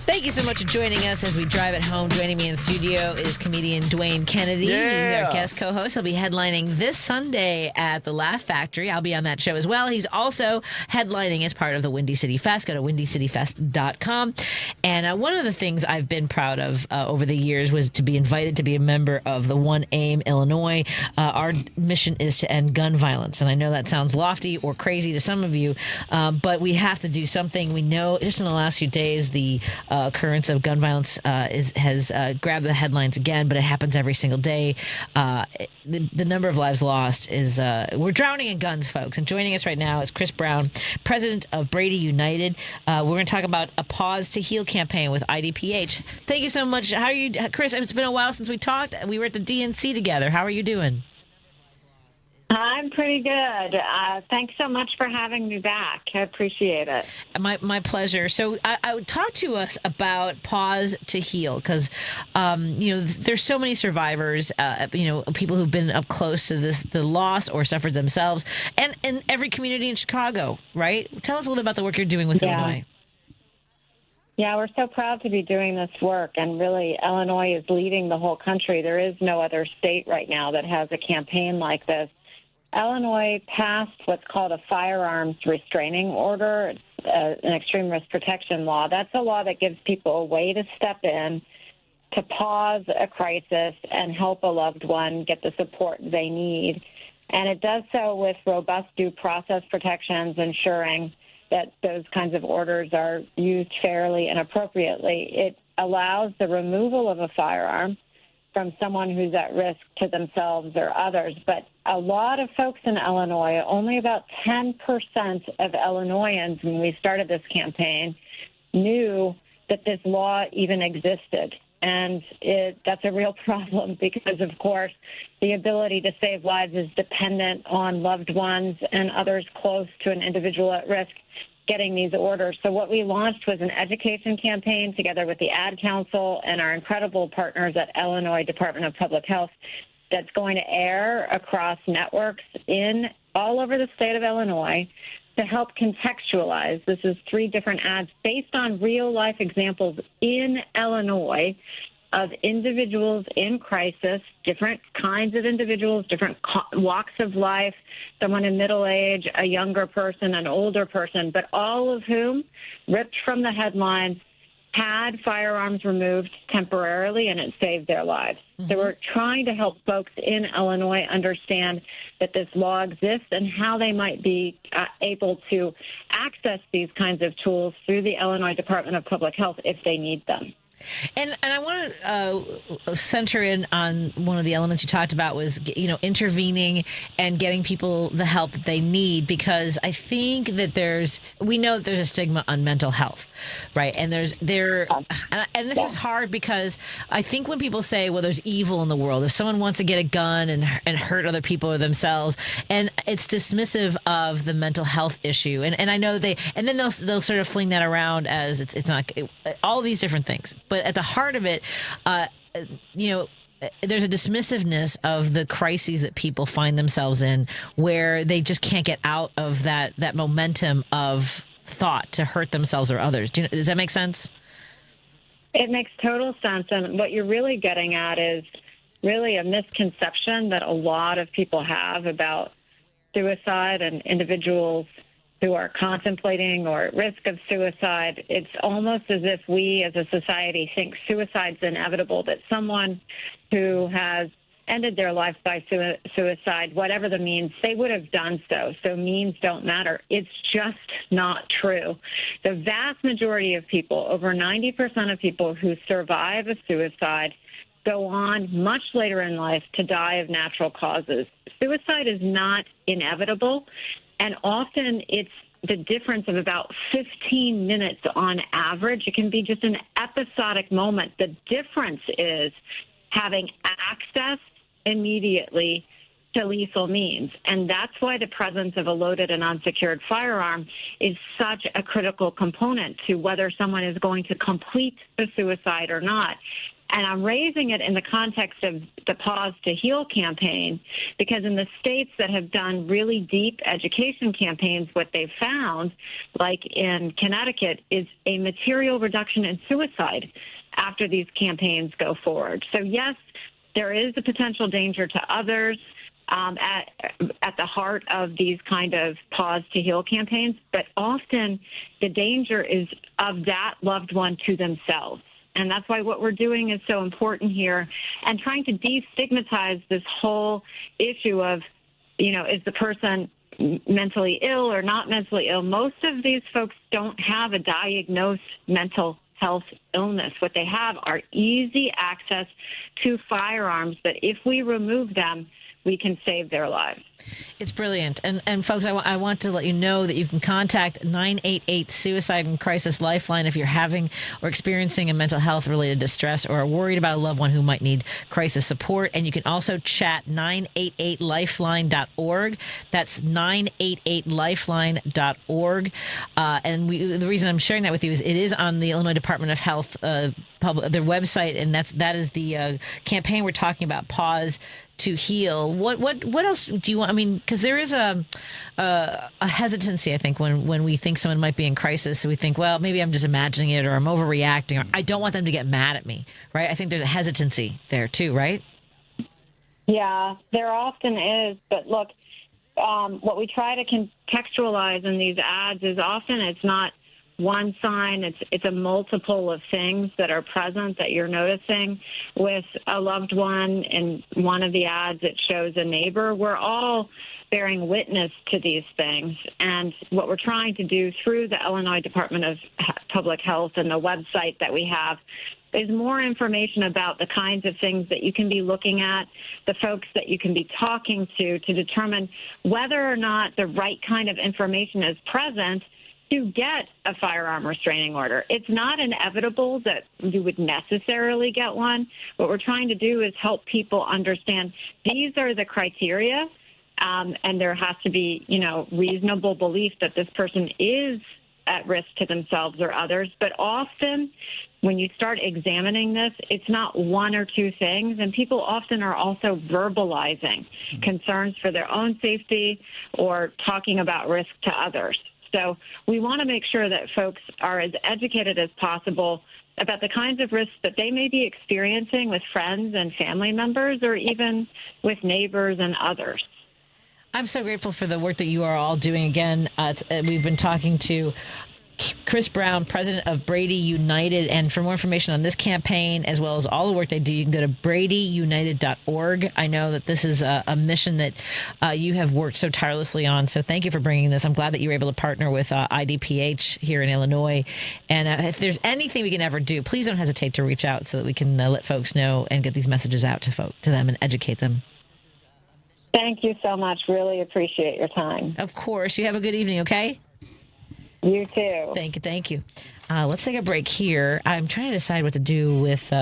Thank you so much for joining us as we drive it home. Joining me in studio is comedian Dwayne Kennedy. Yeah. He's our guest co-host. He'll be headlining this Sunday at the Laugh Factory. I'll be on that show as well. He's also headlining as part of the Windy City Fest. Go to windycityfest.com. And one of the things I've been proud of over the years was to be invited to be a member of the One Aim Illinois. Our mission is to end gun violence. And I know that sounds lofty or crazy to some of you, but we have to do something. We know just in the last few days, the occurrence of gun violence has grabbed the headlines again, but it happens every single day. The number of lives lost is we're drowning in guns, folks. And joining us right now is Kris Brown, president of Brady United. We're going to talk about a Pause to Heal campaign with IDPH. Thank you so much. How are you, Kris? It's been a while since we talked. We were at the DNC together. How are you doing? I'm pretty good. Thanks so much for having me back. I appreciate it. My pleasure. So I would talk to us about Pause to Heal because, there's so many survivors, people who've been up close to the loss or suffered themselves, and in every community in Chicago, right? Tell us a little bit about the work you're doing with Illinois. Yeah, we're so proud to be doing this work, and really Illinois is leading the whole country. There is no other state right now that has a campaign like this. Illinois passed what's called a firearms restraining order. It's an extreme risk protection law. That's a law that gives people a way to step in, to pause a crisis, and help a loved one get the support they need. And it does so with robust due process protections, ensuring that those kinds of orders are used fairly and appropriately. It allows the removal of a firearm from someone who's at risk to themselves or others. But a lot of folks in Illinois, only about 10% of Illinoisans, when we started this campaign, knew that this law even existed. And that's a real problem because, of course, the ability to save lives is dependent on loved ones and others close to an individual at risk getting these orders. So what we launched was an education campaign together with the Ad Council and our incredible partners at Illinois Department of Public Health that's going to air across networks in all over the state of Illinois to help contextualize. This is 3 different ads based on real-life examples in Illinois of individuals in crisis, different kinds of individuals, different walks of life, someone in middle age, a younger person, an older person, but all of whom, ripped from the headlines, had firearms removed temporarily, and it saved their lives. Mm-hmm. So we're trying to help folks in Illinois understand that this law exists and how they might be able to access these kinds of tools through the Illinois Department of Public Health if they need them. And I want to center in on one of the elements you talked about was, intervening and getting people the help that they need, because I think that we know that there's a stigma on mental health, right? And this is hard because I think when people say, well, there's evil in the world, if someone wants to get a gun and hurt other people or themselves, and it's dismissive of the mental health issue. And I know and then they'll sort of fling that around as it's not all these different things. But at the heart of it, there's a dismissiveness of the crises that people find themselves in, where they just can't get out of that momentum of thought to hurt themselves or others. Does that make sense? It makes total sense. And what you're really getting at is really a misconception that a lot of people have about suicide and individuals who are contemplating or at risk of suicide. It's almost as if we as a society think suicide's inevitable, that someone who has ended their life by suicide, whatever the means, they would have done so. So means don't matter. It's just not true. The vast majority of people, over 90% of people who survive a suicide, go on much later in life to die of natural causes. Suicide is not inevitable. And often it's the difference of about 15 minutes on average. It can be just an episodic moment. The difference is having access immediately to lethal means. And that's why the presence of a loaded and unsecured firearm is such a critical component to whether someone is going to complete the suicide or not. And I'm raising it in the context of the Pause to Heal campaign, because in the states that have done really deep education campaigns, what they've found, like in Connecticut, is a material reduction in suicide after these campaigns go forward. So, yes, there is a potential danger to others at the heart of these kind of Pause to Heal campaigns, but often the danger is of that loved one to themselves. And that's why what we're doing is so important here, and trying to destigmatize this whole issue of, is the person mentally ill or not mentally ill? Most of these folks don't have a diagnosed mental health illness. What they have are easy access to firearms that if we remove them, we can save their lives. It's brilliant. And folks, I want to let you know that you can contact 988 Suicide and Crisis Lifeline if you're having or experiencing a mental health related distress or are worried about a loved one who might need crisis support. And you can also chat 988lifeline.org. That's 988lifeline.org. And the reason I'm sharing that with you is it is on the Illinois Department of Health their website, and that is the campaign we're talking about, Pause to Heal. What else do you want? I mean, because there is a hesitancy, I think, when we think someone might be in crisis, we think, well, maybe I'm just imagining it, or I'm overreacting, or I don't want them to get mad at me, right? I think there's a hesitancy there too, right? Yeah, there often is. But look, what we try to contextualize in these ads is often it's not one sign, it's a multiple of things that are present that you're noticing. With a loved one in one of the ads, it shows a neighbor. We're all bearing witness to these things. And what we're trying to do through the Illinois Department of Public Health and the website that we have is more information about the kinds of things that you can be looking at, the folks that you can be talking to determine whether or not the right kind of information is present to get a firearm restraining order. It's not inevitable that you would necessarily get one. What we're trying to do is help people understand these are the criteria, and there has to be, reasonable belief that this person is at risk to themselves or others. But often when you start examining this, it's not one or two things, and people often are also verbalizing concerns for their own safety or talking about risk to others. So we want to make sure that folks are as educated as possible about the kinds of risks that they may be experiencing with friends and family members, or even with neighbors and others. I'm so grateful for the work that you are all doing. Again, we've been talking to Kris Brown, president of Brady United. And for more information on this campaign, as well as all the work they do, you can go to bradyunited.org. I know that this is a mission that you have worked so tirelessly on. So thank you for bringing this. I'm glad that you were able to partner with IDPH here in Illinois. And if there's anything we can ever do, please don't hesitate to reach out so that we can let folks know and get these messages out to them and educate them. Thank you so much. Really appreciate your time. Of course. You have a good evening, okay? You too. Thank you. Let's take a break here. I'm trying to decide what to do with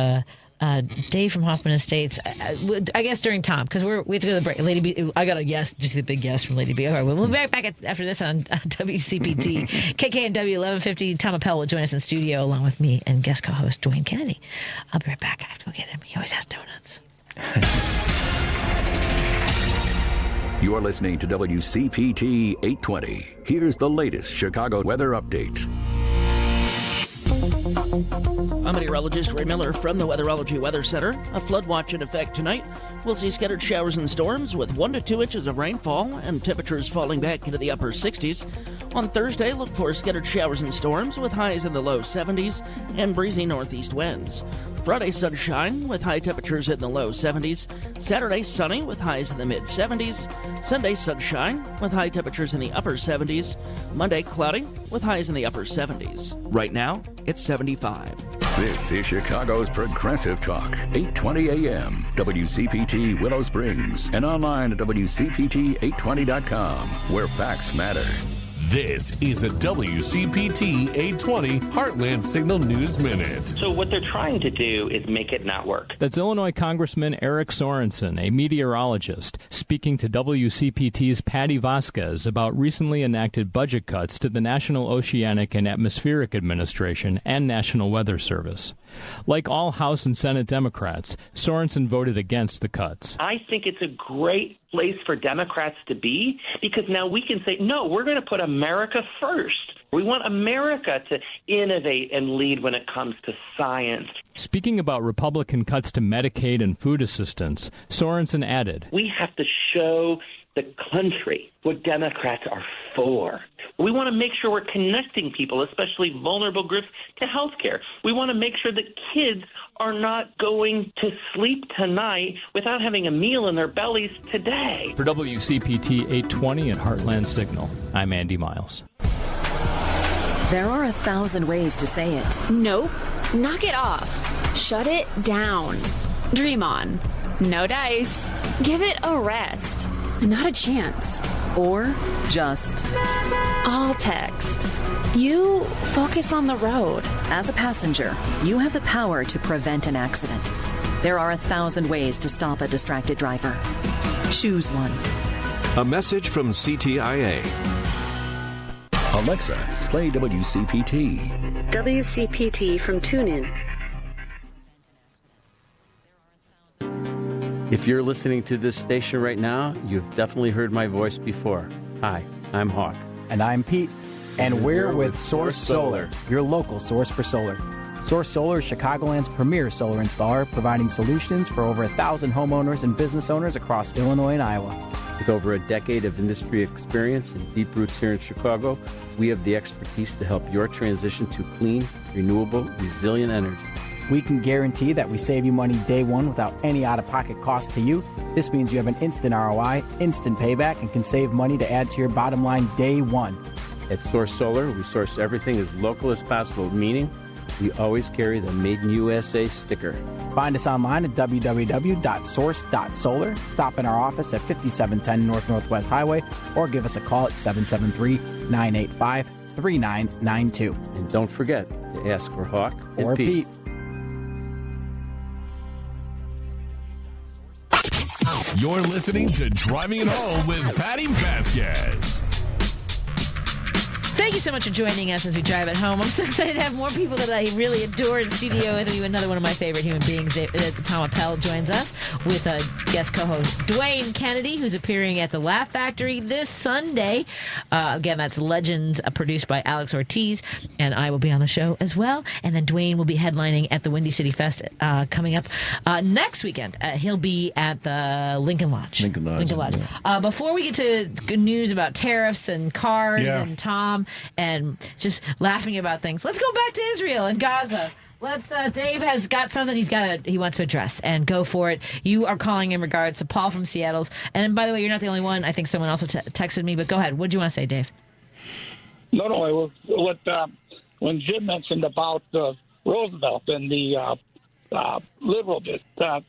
Dave from Hoffman Estates. I guess during Tom, because we have to go to the break. Lady B, I got a yes, just the big yes from Lady B. All right, we'll be right back after this on WCPT. KKNW 1150. Tom Appel will join us in studio along with me and guest co-host Dwayne Kennedy. I'll be right back. I have to go get him. He always has donuts. You're listening to WCPT 820. Here's the latest Chicago weather update. I'm meteorologist Ray Miller from the Weatherology Weather Center. A flood watch in effect tonight. We'll see scattered showers and storms with 1 to 2 inches of rainfall and temperatures falling back into the upper 60s. On Thursday, look for scattered showers and storms with highs in the low 70s and breezy northeast winds. Friday, sunshine with high temperatures in the low 70s. Saturday, sunny with highs in the mid-70s. Sunday, sunshine with high temperatures in the upper 70s. Monday, cloudy with highs in the upper 70s. Right now, it's 75. This is Chicago's Progressive Talk, 820 AM, WCPT Willow Springs, and online at WCPT820.com, where facts matter. This is a WCPT 820 Heartland Signal News Minute. So what they're trying to do is make it not work. That's Illinois Congressman Eric Sorensen, a meteorologist, speaking to WCPT's Patti Vasquez about recently enacted budget cuts to the National Oceanic and Atmospheric Administration and National Weather Service. Like all House and Senate Democrats, Sorensen voted against the cuts. I think it's a great place for Democrats to be because now we can say, no, we're going to put America first. We want America to innovate and lead when it comes to science. Speaking about Republican cuts to Medicaid and food assistance, Sorensen added, we have to show the country what Democrats are for. We want to make sure we're connecting people, especially vulnerable groups, to health care. We want to make sure that kids are not going to sleep tonight without having a meal in their bellies today. For WCPT 820 and Heartland Signal, I'm Andy Miles. There are 1,000 ways to say it. Nope. Knock it off. Shut it down. Dream on. No dice. Give it a rest. Not a chance. Or just all text. You focus on the road. As a passenger, you have the power to prevent an accident. There are 1,000 ways to stop a distracted driver. Choose one. A message from CTIA. Alexa, play WCPT. WCPT from TuneIn. If you're listening to this station right now, you've definitely heard my voice before. Hi, I'm Hawk. And I'm Pete. And we're with Source Solar, your local source for solar. Source Solar is Chicagoland's premier solar installer, providing solutions for over 1,000 homeowners and business owners across Illinois and Iowa. With over a decade of industry experience and deep roots here in Chicago, we have the expertise to help your transition to clean, renewable, resilient energy. We can guarantee that we save you money day one without any out-of-pocket cost to you. This means you have an instant ROI, instant payback, and can save money to add to your bottom line day one. At Source Solar, we source everything as local as possible, meaning we always carry the Made in USA sticker. Find us online at www.source.solar. Stop in our office at 5710 North Northwest Highway or give us a call at 773-985-3992. And don't forget to ask for Hawk or Pete. You're listening to Driving It Home with Patti Vasquez. Thank you so much for joining us as we drive it home. I'm so excited to have more people that I really adore in the studio. And another one of my favorite human beings, Tom Appel, joins us with a guest co-host, Dwayne Kennedy, who's appearing at the Laugh Factory this Sunday. Again, that's Legends, produced by Alex Ortiz, and I will be on the show as well. And then Dwayne will be headlining at the Windy City Fest coming up next weekend. He'll be at the Lincoln Lodge. Lincoln Lodge. Yeah. Before we get to good news about tariffs and cars and Tom and just laughing about things, let's go back to Israel and Gaza. Dave has got something he wants to address, and go for it. You are calling in regards to Paul from Seattle's. And by the way, you're not the only one. I think someone also texted me, but go ahead. What do you want to say, Dave? No, it was what when Jim mentioned about Roosevelt and the liberal bit. His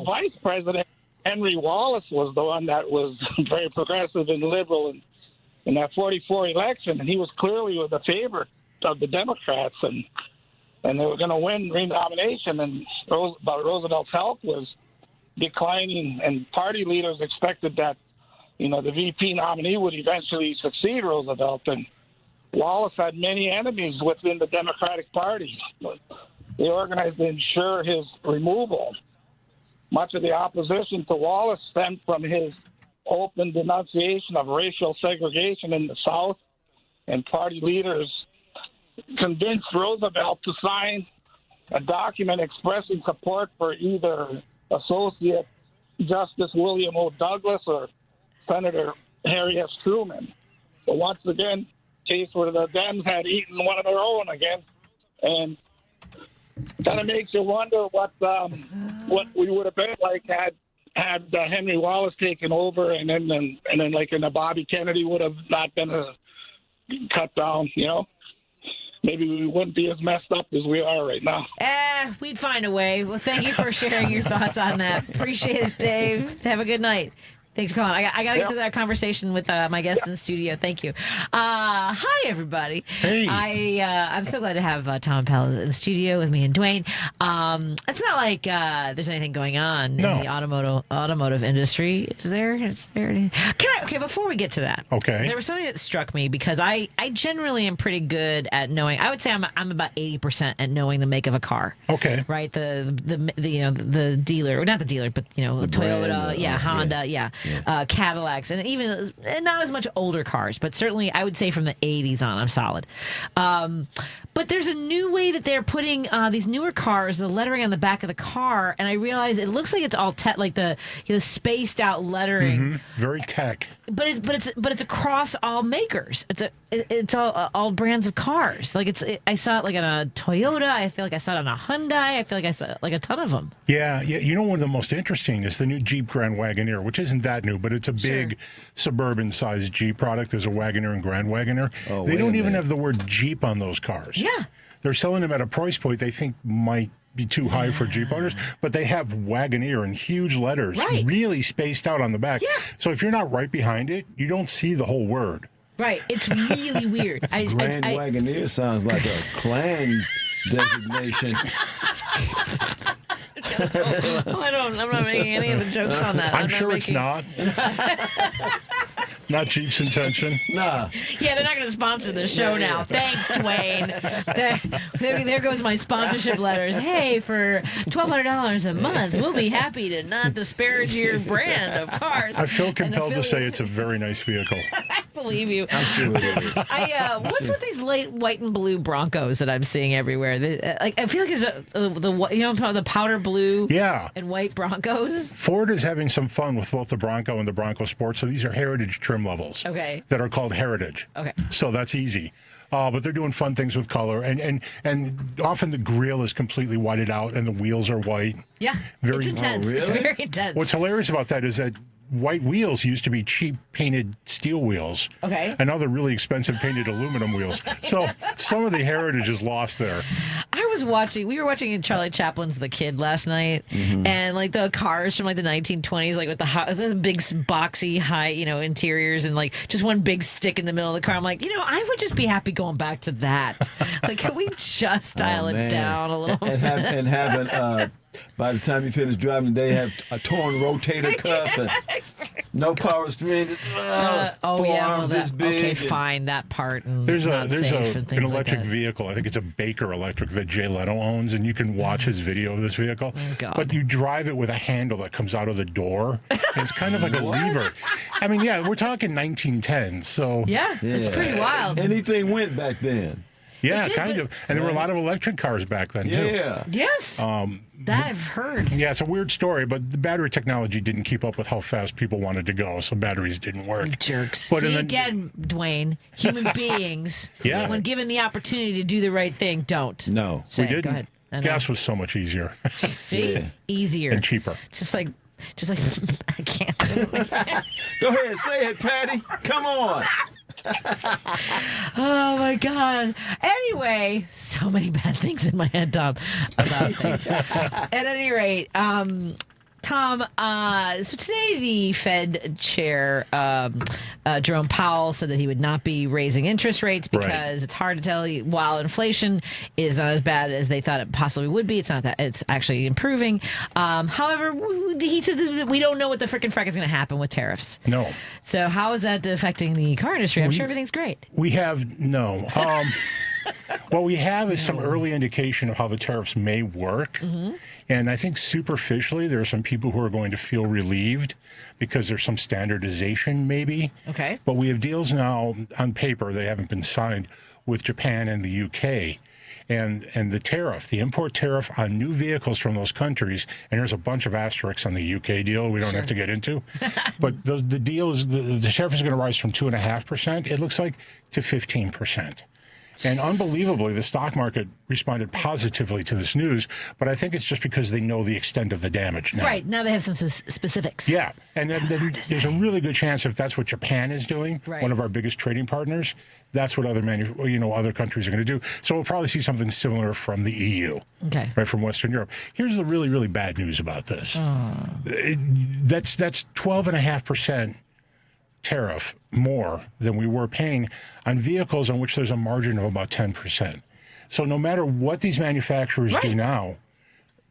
vice president, Henry Wallace, was the one that was very progressive and liberal in that 44 election, and he was clearly the favorite of the Democrats, and they were going to win renomination, and Roosevelt's health was declining, and party leaders expected that, the VP nominee would eventually succeed Roosevelt, and Wallace had many enemies within the Democratic Party. They organized to ensure his removal. Much of the opposition to Wallace stemmed from his open denunciation of racial segregation in the South, and party leaders convinced Roosevelt to sign a document expressing support for either Associate Justice William O. Douglas or Senator Harry S. Truman. But once again, case where the Dems had eaten one of their own again, and kind of makes you wonder what we would have been like had Henry Wallace taken over, and then like Bobby Kennedy would have not been cut down. Maybe we wouldn't be as messed up as we are right now. We'd find a way. Well, thank you for sharing your thoughts on that. Appreciate it, Dave. Have a good night. Thanks for calling. I got to get to that conversation with my guest in the studio. Thank you. Hi, everybody. Hey. I'm so glad to have Tom Appel in the studio with me and Dwayne. It's not like there's anything going on in the automotive industry. Is there? Okay, before we get to that, there was something that struck me because I generally am pretty good at knowing. I would say I'm about 80% at knowing the make of a car. Okay. Right. The the dealer, or not the dealer, but the Toyota, brand, Honda, Cadillacs, and even not as much older cars, but certainly I would say from the 80s on, I'm solid. But there's a new way that they're putting these newer cars, the lettering on the back of the car, and I realize it looks like it's all like the spaced out lettering, very tech. But it's across all makers. It's all brands of cars. Like I saw it like on a Toyota. I feel like I saw it on a Hyundai. I feel like I saw like a ton of them. Yeah. You know, one of the most interesting is the new Jeep Grand Wagoneer, which isn't that new, but it's a big suburban-sized Jeep product. There's a Wagoneer and Grand Wagoneer. They don't even have the word Jeep on those cars. Yeah. They're selling them at a price point they think might be too high for Jeep owners, but they have Wagoneer in huge letters, really spaced out on the back. Yeah. So if you're not right behind it, you don't see the whole word. Right. It's really weird. Grand Wagoneer sounds like a clan designation. I'm not making any of the jokes on that. I'm sure it's not. Not Jeep's intention. Nah. Yeah, they're not going to sponsor the show now. Thanks, Dwayne. There goes my sponsorship letters. Hey, for $1,200 a month, we'll be happy to not disparage your brand of cars. I feel compelled to say it's a very nice vehicle. I believe you. I'm sure it is. What's with these late white and blue Broncos that I'm seeing everywhere? I feel like there's the powder blue and white Broncos. Ford is having some fun with both the Bronco and the Bronco Sport. So these are heritage trim levels that are called heritage. Okay. So that's easy. But they're doing fun things with color, and often the grille is completely whited out and the wheels are white. Yeah, it's intense. Really? It's very intense. What's hilarious about that is that white wheels used to be cheap painted steel wheels. Okay. And now they're really expensive painted aluminum wheels. So some of the heritage is lost there. We were watching Charlie Chaplin's The Kid last night, and like the cars from like the 1920s, like with the big boxy high, interiors, and like just one big stick in the middle of the car. I'm like, I would just be happy going back to that. Like, can we just dial it down a little? And having by the time you finish driving today, have a torn rotator cuff and no power steering. Forearms this big. Okay, fine, that part. There's an electric vehicle. I think it's a Baker Electric that Jay Leno owns, and you can watch his video of this vehicle. Oh, God. But you drive it with a handle that comes out of the door. It's kind of like a lever. I mean, we're talking 1910, so it's pretty wild. Anything went back then. Yeah, kind of. And there were a lot of electric cars back then, too. Yeah. Yes. That I've heard. Yeah, it's a weird story, but the battery technology didn't keep up with how fast people wanted to go, so batteries didn't work. You jerks. But again, Dwayne, human beings, when given the opportunity to do the right thing, don't. No. We didn't. Go ahead. Gas was so much easier. See? Yeah. Easier. And cheaper. Just like I can't. Go ahead, say it, Patty. Come on. Oh my God. Anyway, so many bad things in my head, Tom, about things. At any rate, Tom, so today the Fed chair, Jerome Powell, said that he would not be raising interest rates because it's hard to tell while inflation is not as bad as they thought it possibly would be. It's not that. It's actually improving. However, he says that we don't know what the frickin' frack is going to happen with tariffs. No. So how is that affecting the car industry? I'm sure everything's great. We have no. What we have is some early indication of how the tariffs may work. And I think superficially, there are some people who are going to feel relieved because there's some standardization maybe. Okay. But we have deals now on paper, they haven't been signed, with Japan and the UK. And the import tariff on new vehicles from those countries, and there's a bunch of asterisks on the UK deal we don't have to get into. But the deal is, the tariff is going to rise from 2.5%, it looks like, to 15%. And unbelievably, the stock market responded positively to this news, but I think it's just because they know the extent of the damage now. Right. Now they have some specifics. Yeah. And then there's a really good chance if that's what Japan is doing, one of our biggest trading partners, that's what other countries are going to do. So we'll probably see something similar from the EU, right, from Western Europe. Here's the really, really bad news about this. That's 12.5% tariff more than we were paying on vehicles on which there's a margin of about 10%. So no matter what these manufacturers do now,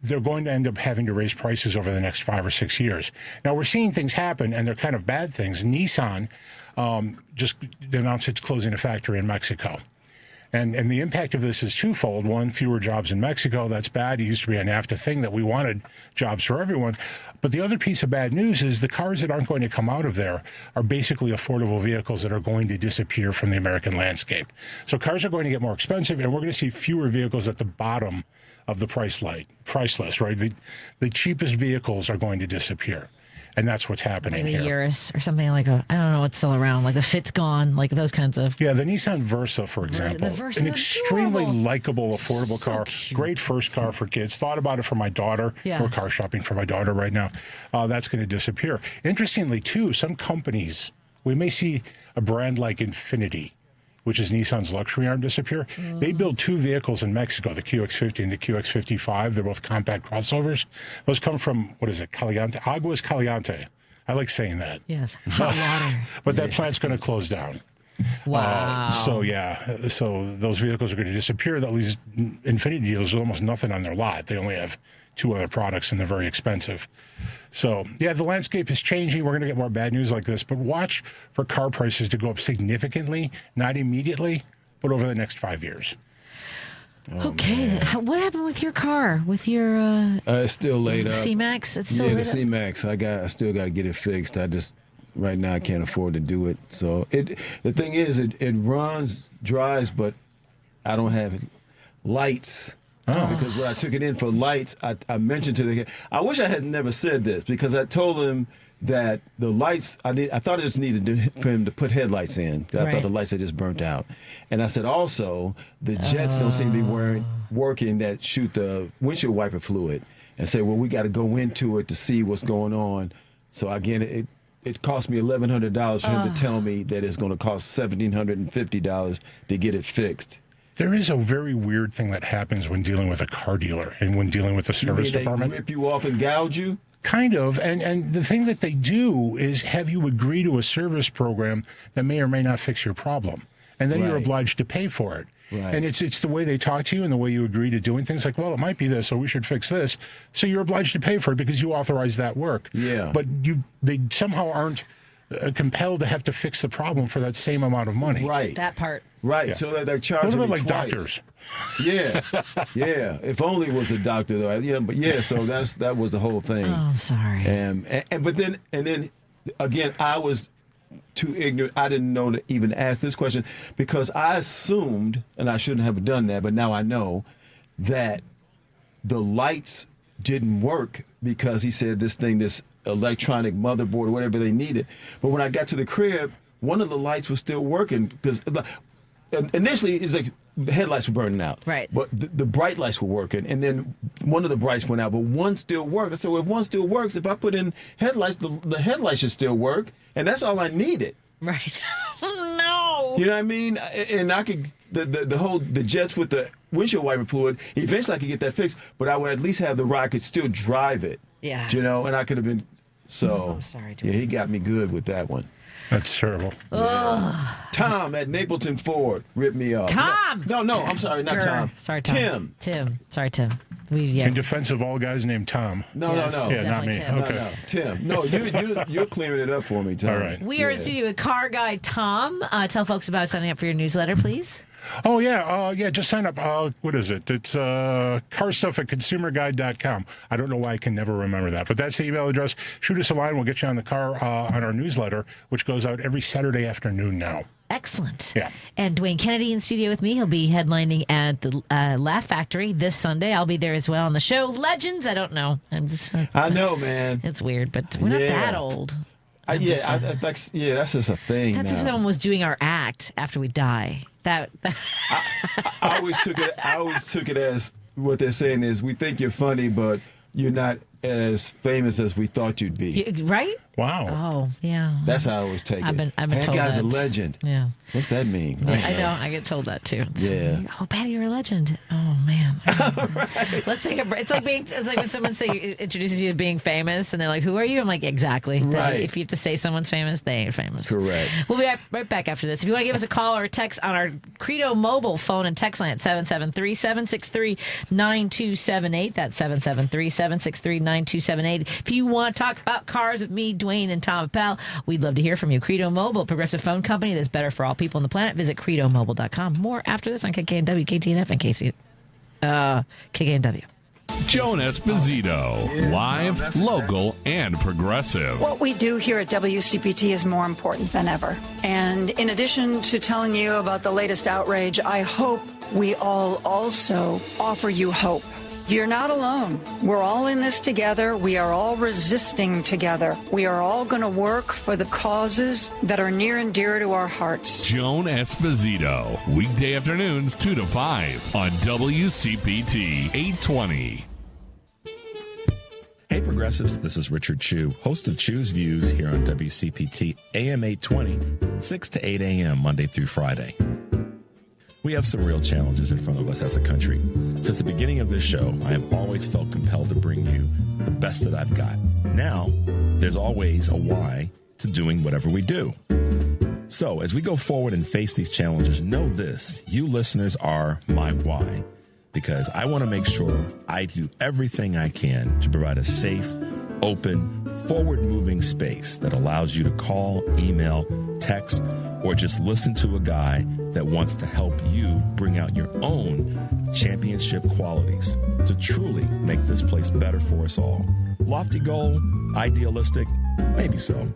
they're going to end up having to raise prices over the next 5 or 6 years. Now, we're seeing things happen, and they're kind of bad things. Nissan just announced it's closing a factory in Mexico. And the impact of this is twofold. One, fewer jobs in Mexico. That's bad. It used to be a NAFTA thing that we wanted jobs for everyone. But the other piece of bad news is the cars that aren't going to come out of there are basically affordable vehicles that are going to disappear from the American landscape. So cars are going to get more expensive, and we're going to see fewer vehicles at the bottom of the price list, right? The cheapest vehicles are going to disappear. And that's what's happening like the here. Urus or something like I don't know what's still around, like the Fit's gone, like those kinds of. Yeah, the Nissan Versa, for example. The Versa an is extremely adorable. likable, affordable car. Cute. Great first car for kids. Thought about it for my daughter. Yeah. We're car shopping for my daughter right now. That's going to disappear. Interestingly, too, some companies, we may see a brand like Infiniti, which is Nissan's luxury arm, disappear. They build two vehicles in Mexico, the QX50 and the QX55. They're both compact crossovers. Those come from, what is it, Caliente? Aguas Caliente. I like saying that. Yes, hot water. But that plant's going to close down. Wow. So those vehicles are going to disappear. That leaves Infiniti dealers with almost nothing on their lot. They only have two other products, and they're very expensive. So, yeah, the landscape is changing. We're going to get more bad news like this. But watch for car prices to go up significantly, not immediately, but over the next 5 years. Okay, what happened with your car? With your it's still laid up. C-Max? It's still the laid up? C-Max. I still got to get it fixed. Right now I can't afford to do it. So the thing is, it runs, drives, but I don't have lights. Because when I took it in for lights, I mentioned to the guy, I wish I had never said this, because I told him that the lights, I thought I just needed for him to put headlights in. I thought the lights had just burnt out. And I said also, the jets don't seem to be working that shoot the windshield wiper fluid. And say, well, we got to go into it to see what's going on. So again, it cost me $1,100 for him to tell me that it's going to cost $1,750 to get it fixed. There is a very weird thing that happens when dealing with a car dealer and when dealing with the service department. They rip you off and gouge you? Kind of. And the thing that they do is have you agree to a service program that may or may not fix your problem. And then you're obliged to pay for it. Right. And it's the way they talk to you and the way you agree to doing things like, well, it might be this, so we should fix this. So you're obliged to pay for it because you authorized that work. Yeah. But they somehow aren't compelled to have to fix the problem for that same amount of money. Right. That part. Right. Yeah. So they're charging me me like twice. doctors. Yeah. Yeah. If only it was a doctor though. Yeah, but yeah, so that was the whole thing. Oh, I'm sorry. But then again, I was too ignorant. I didn't know to even ask this question because I assumed, and I shouldn't have done that, but now I know that the lights didn't work because he said this electronic motherboard or whatever they needed. But when I got to the crib, one of the lights was still working because initially it's like the headlights were burning out. Right. But the bright lights were working, and then one of the brights went out, but one still worked. I said, well, if one still works, if I put in headlights, the headlights should still work, and that's all I needed. Right. No. You know what I mean? And I could the jets with the windshield wiper fluid. Eventually, I could get that fixed, but I would at least have the ride. I could still drive it. Yeah. You know, and I could have been. So. I'm sorry. Yeah, he got me good with that one. That's terrible. Yeah. Tom at Napleton Ford ripped me off. Tom! No, I'm sorry, not Tom. Sorry, Tom. Tim. Sorry, Tim. In defense of all guys named Tom. No. Yeah, not me. Tim. Okay. No. Tim. No, you're clearing it up for me, Tom. All right. We are in studio with car guy Tom. Tell folks about signing up for your newsletter, please. Oh, yeah. Just sign up. What is it? It's carstuff@consumerguide.com. I don't know why I can never remember that, but that's the email address. Shoot us a line. We'll get you on the car on our newsletter, which goes out every Saturday afternoon now. Excellent. Yeah. And Dwayne Kennedy in studio with me. He'll be headlining at the Laugh Factory this Sunday. I'll be there as well on the show. Legends? I don't know. I know, man. It's weird, but we're not that old. That's just a thing. That's now. if someone was doing our act after we die. That I always took it as what they're saying is we think you're funny, but you're not as famous as we thought you'd be. Right? Wow. Oh, yeah. That's how I always take it. I've been that told guy's that. a legend. Yeah. What's that mean? I know. I get told that too. Yeah. Oh, Patty, you're a legend. Oh man. Let's take a break. It's like when someone introduces you to being famous, and they're like, "Who are you?" I'm like, "Exactly." Right. If you have to say someone's famous, they ain't famous. Correct. We'll be right back after this. If you want to give us a call or a text on our Credo mobile phone and text line at 773-763-9278. That's 773-763-9278. If you want to talk about cars with me, Dwayne, and Tom Appel, we'd love to hear from you. Credo Mobile, progressive phone company that's better for all people on the planet. Visit credomobile.com. More after this on KKNW, KTNF, and KKNW. Joan Esposito, live, local, and progressive. What we do here at WCPT is more important than ever. And in addition to telling you about the latest outrage, I hope we all also offer you hope. You're not alone. We're all in this together. We are all resisting together. We are all going to work for the causes that are near and dear to our hearts. Joan Esposito, weekday afternoons 2 to 5 on WCPT 820. Hey progressives, this is Richard Chu, host of Chu's Views here on WCPT AM 820, 6 to 8 a.m. Monday through Friday. We have some real challenges in front of us as a country. Since the beginning of this show, I have always felt compelled to bring you the best that I've got. Now, there's always a why to doing whatever we do. So, as we go forward and face these challenges, know this, you listeners are my why. Because I want to make sure I do everything I can to provide a safe, open, forward-moving space that allows you to call, email, text, or just listen to a guy that wants to help you bring out your own championship qualities to truly make this place better for us all. Lofty goal, idealistic, maybe so.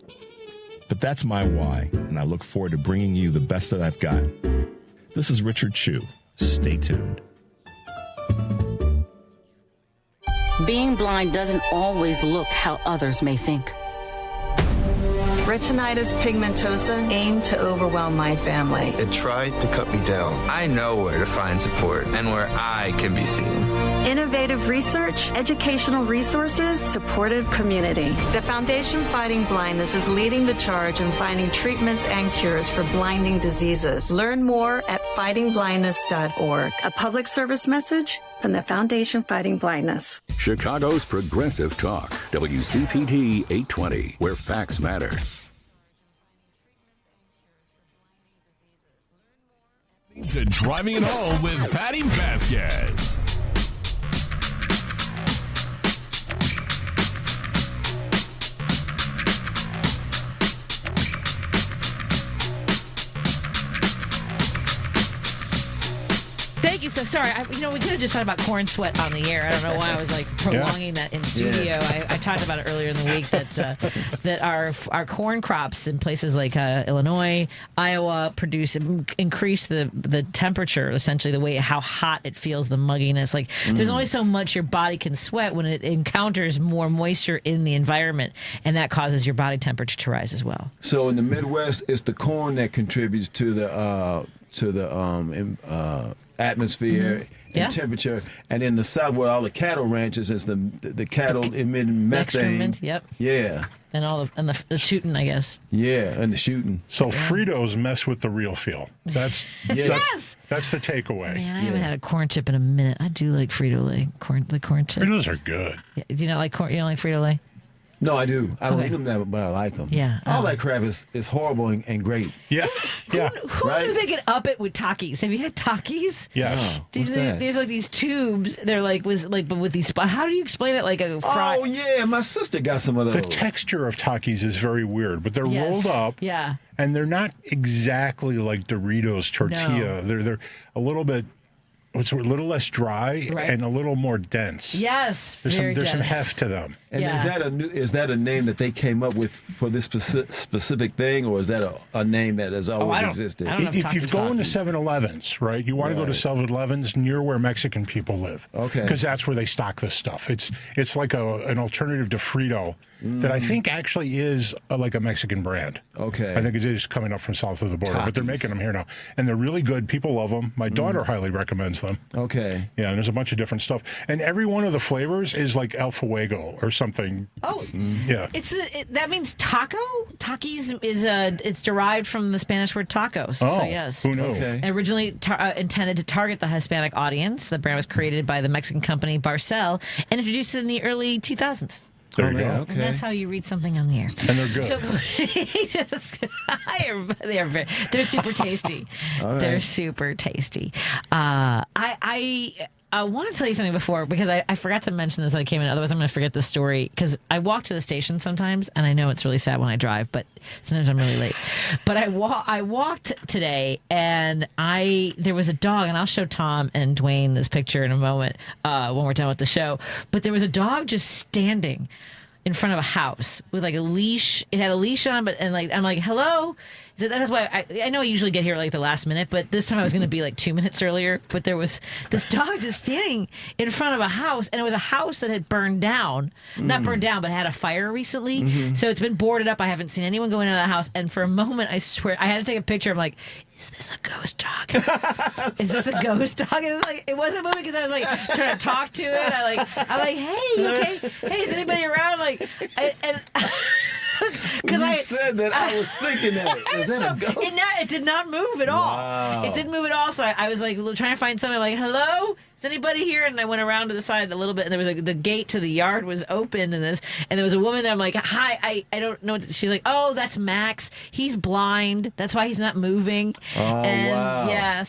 But that's my why, and I look forward to bringing you the best that I've got. This is Richard Chu. Stay tuned. Being blind doesn't always look how others may think. Retinitis pigmentosa aimed to overwhelm my family. It tried to cut me down. I know where to find support and where I can be seen. Innovative research, educational resources, supportive community. The Foundation Fighting Blindness is leading the charge in finding treatments and cures for blinding diseases. Learn more at fightingblindness.org. A public service message from the Foundation Fighting Blindness. Chicago's Progressive Talk, WCPT 820, where facts matter. To Driving It Home with Patti Vasquez. Thank you. So sorry. We could have just talked about corn sweat on the air. I don't know why I was prolonging that in studio. Yeah. I talked about it earlier in the week that our corn crops in places like Illinois, Iowa increase the temperature, essentially the way how hot it feels, the mugginess. There's only so much your body can sweat when it encounters more moisture in the environment, and that causes your body temperature to rise as well. So in the Midwest, it's the corn that contributes to the atmosphere and temperature, and in the South, where all the cattle ranches, is the cattle emitting methane. Excrement, yep. Yeah. And the shooting, I guess. Yeah, and the shooting. So Fritos mess with the real feel. That's yes. That's the takeaway. Man, I haven't had a corn chip in a minute. I do like Frito-Lay corn chips. Fritos are good. Yeah. Do you not like corn? You don't like Frito-Lay? No, I do. I don't eat them that, but I like them. Yeah. All that crap is horrible and great. Yeah. Yeah. Who knew they could up it with Takis? Have you had Takis? Yes. There's these tubes. They're but with these. How do you explain it? Like a fry? Oh yeah, my sister got some of those. The texture of Takis is very weird, but they're rolled up. Yeah. And they're not exactly like Doritos tortilla. No. They're a little bit. It's a little less dry and a little more dense. Yes, there's very some dense. heft to them. And is that a name that they came up with for this specific thing, or is that a name that has always existed? If you go into 7-Elevens, right, you want to go to 7-Elevens near where Mexican people live. Okay. Because that's where they stock this stuff. It's like an alternative to Frito that I think actually is like a Mexican brand. Okay. I think it is coming up from south of the border, but they're making them here now. And they're really good. People love them. My daughter highly recommends them. Okay. Yeah, and there's a bunch of different stuff. And every one of the flavors is like El Fuego or something. Oh, yeah. That means taco? Takis is it's derived from the Spanish word tacos. Oh, so yes. who knew? Okay. Originally intended to target the Hispanic audience, the brand was created by the Mexican company Barcel and introduced in the early 2000s. There you go. Okay. And that's how you read something on the air. And they're good. So, they're super tasty. Right. They're super tasty. I want to tell you something before, because I forgot to mention this when I came in. Otherwise, I'm going to forget the story, because I walk to the station sometimes, and I know it's really sad when I drive, but sometimes I'm really late. But I walked today, and there was a dog, and I'll show Tom and Dwayne this picture in a moment when we're done with the show. But there was a dog just standing in front of a house with like a leash. It had a leash on, but I'm like, hello. So that's why I know I usually get here like the last minute, but this time I was going to be like 2 minutes earlier. But there was this dog just standing in front of a house, and it was a house that had burned down. Not burned down, but had a fire recently. Mm-hmm. So it's been boarded up. I haven't seen anyone go into the house. And for a moment, I swear, I had to take a picture. I'm like, is this a ghost dog? Is this a ghost dog? It wasn't moving because I was like trying to talk to it. I'm like, hey, you okay? Hey, is anybody around? Because I said that, I was thinking that. Is that a ghost? It did not move at all. Wow. It didn't move at all. So I was like trying to find something. Like, hello, is anybody here? And I went around to the side a little bit, and there was the gate to the yard was open, and there was a woman there. I'm like, hi, I don't know. She's like, oh, that's Max. He's blind. That's why he's not moving. Oh, wow. Yeah.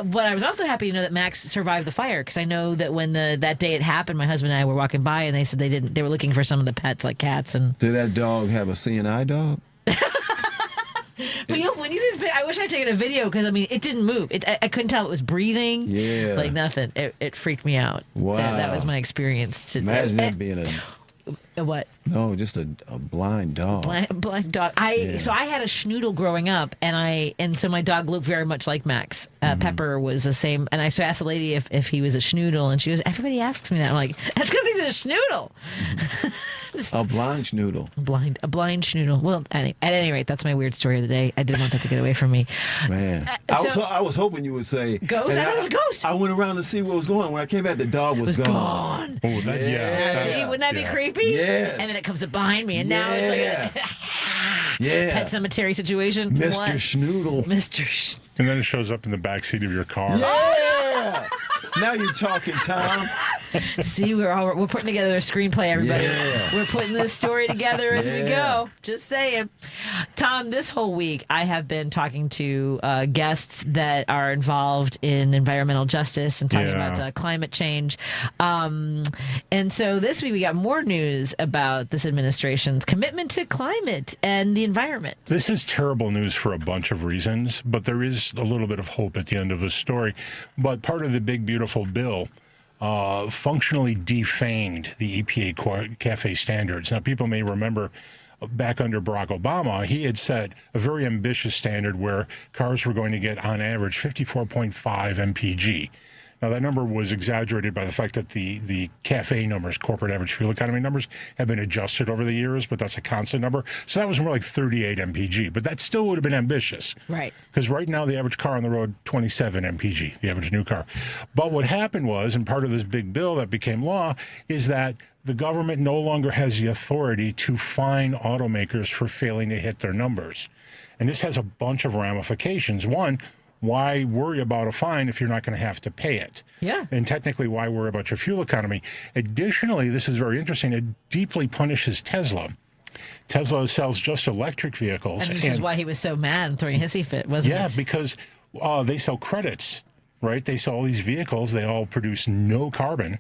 But I was also happy to know that Max survived the fire, because I know that when that day it happened, my husband and I were walking by, and they said they were looking for some of the pets, like cats and. Did that dog have a CNI dog? But when you just, I wish I'd taken a video, because it didn't move. I couldn't tell it was breathing. Yeah, like nothing. It freaked me out. Wow, that was my experience today. Imagine that being a what? No, just a blind dog. Blind dog. So I had a schnoodle growing up, and so my dog looked very much like Max. Pepper was the same, and I asked the lady if he was a schnoodle, and she goes, everybody asks me that. I'm like, that's because he's a schnoodle. A blind schnoodle. A blind schnoodle. Well, at any rate, that's my weird story of the day. I didn't want that to get away from me. Man, I was hoping you would say ghost. I thought it was a ghost. I went around to see what was going on. When I came back, the dog was gone. Oh, See, wouldn't that be creepy? Yes. And then it comes up behind me, and now it's like a pet cemetery situation. Mr. Schnoodle. Mr. And then it shows up in the backseat of your car. Yeah. Now you're talking, Tom. See, we're putting together a screenplay, everybody. Yeah. We're putting this story together as we go. Just saying. Tom, this whole week I have been talking to guests that are involved in environmental justice and talking about climate change. And so this week we got more news about this administration's commitment to climate and the environment. This is terrible news for a bunch of reasons, but there is a little bit of hope at the end of the story. But part of the big, beautiful bill functionally defanged the EPA CAFE standards. Now, people may remember back under Barack Obama, he had set a very ambitious standard where cars were going to get, on average, 54.5 mpg. Now, that number was exaggerated by the fact that the CAFE numbers, corporate average fuel economy numbers, have been adjusted over the years, but that's a constant number. So that was more like 38 mpg, but that still would have been ambitious. Right. Because right now, the average car on the road, 27 mpg, the average new car. But what happened was, and part of this big bill that became law, is that the government no longer has the authority to fine automakers for failing to hit their numbers. And this has a bunch of ramifications. One, why worry about a fine if you're not going to have to pay it? Yeah. And technically, why worry about your fuel economy? Additionally, this is very interesting, it deeply punishes Tesla. Tesla sells just electric vehicles. And this is why he was so mad and throwing a hissy fit, wasn't it? Yeah, because they sell credits, right? They sell all these vehicles. They all produce no carbon.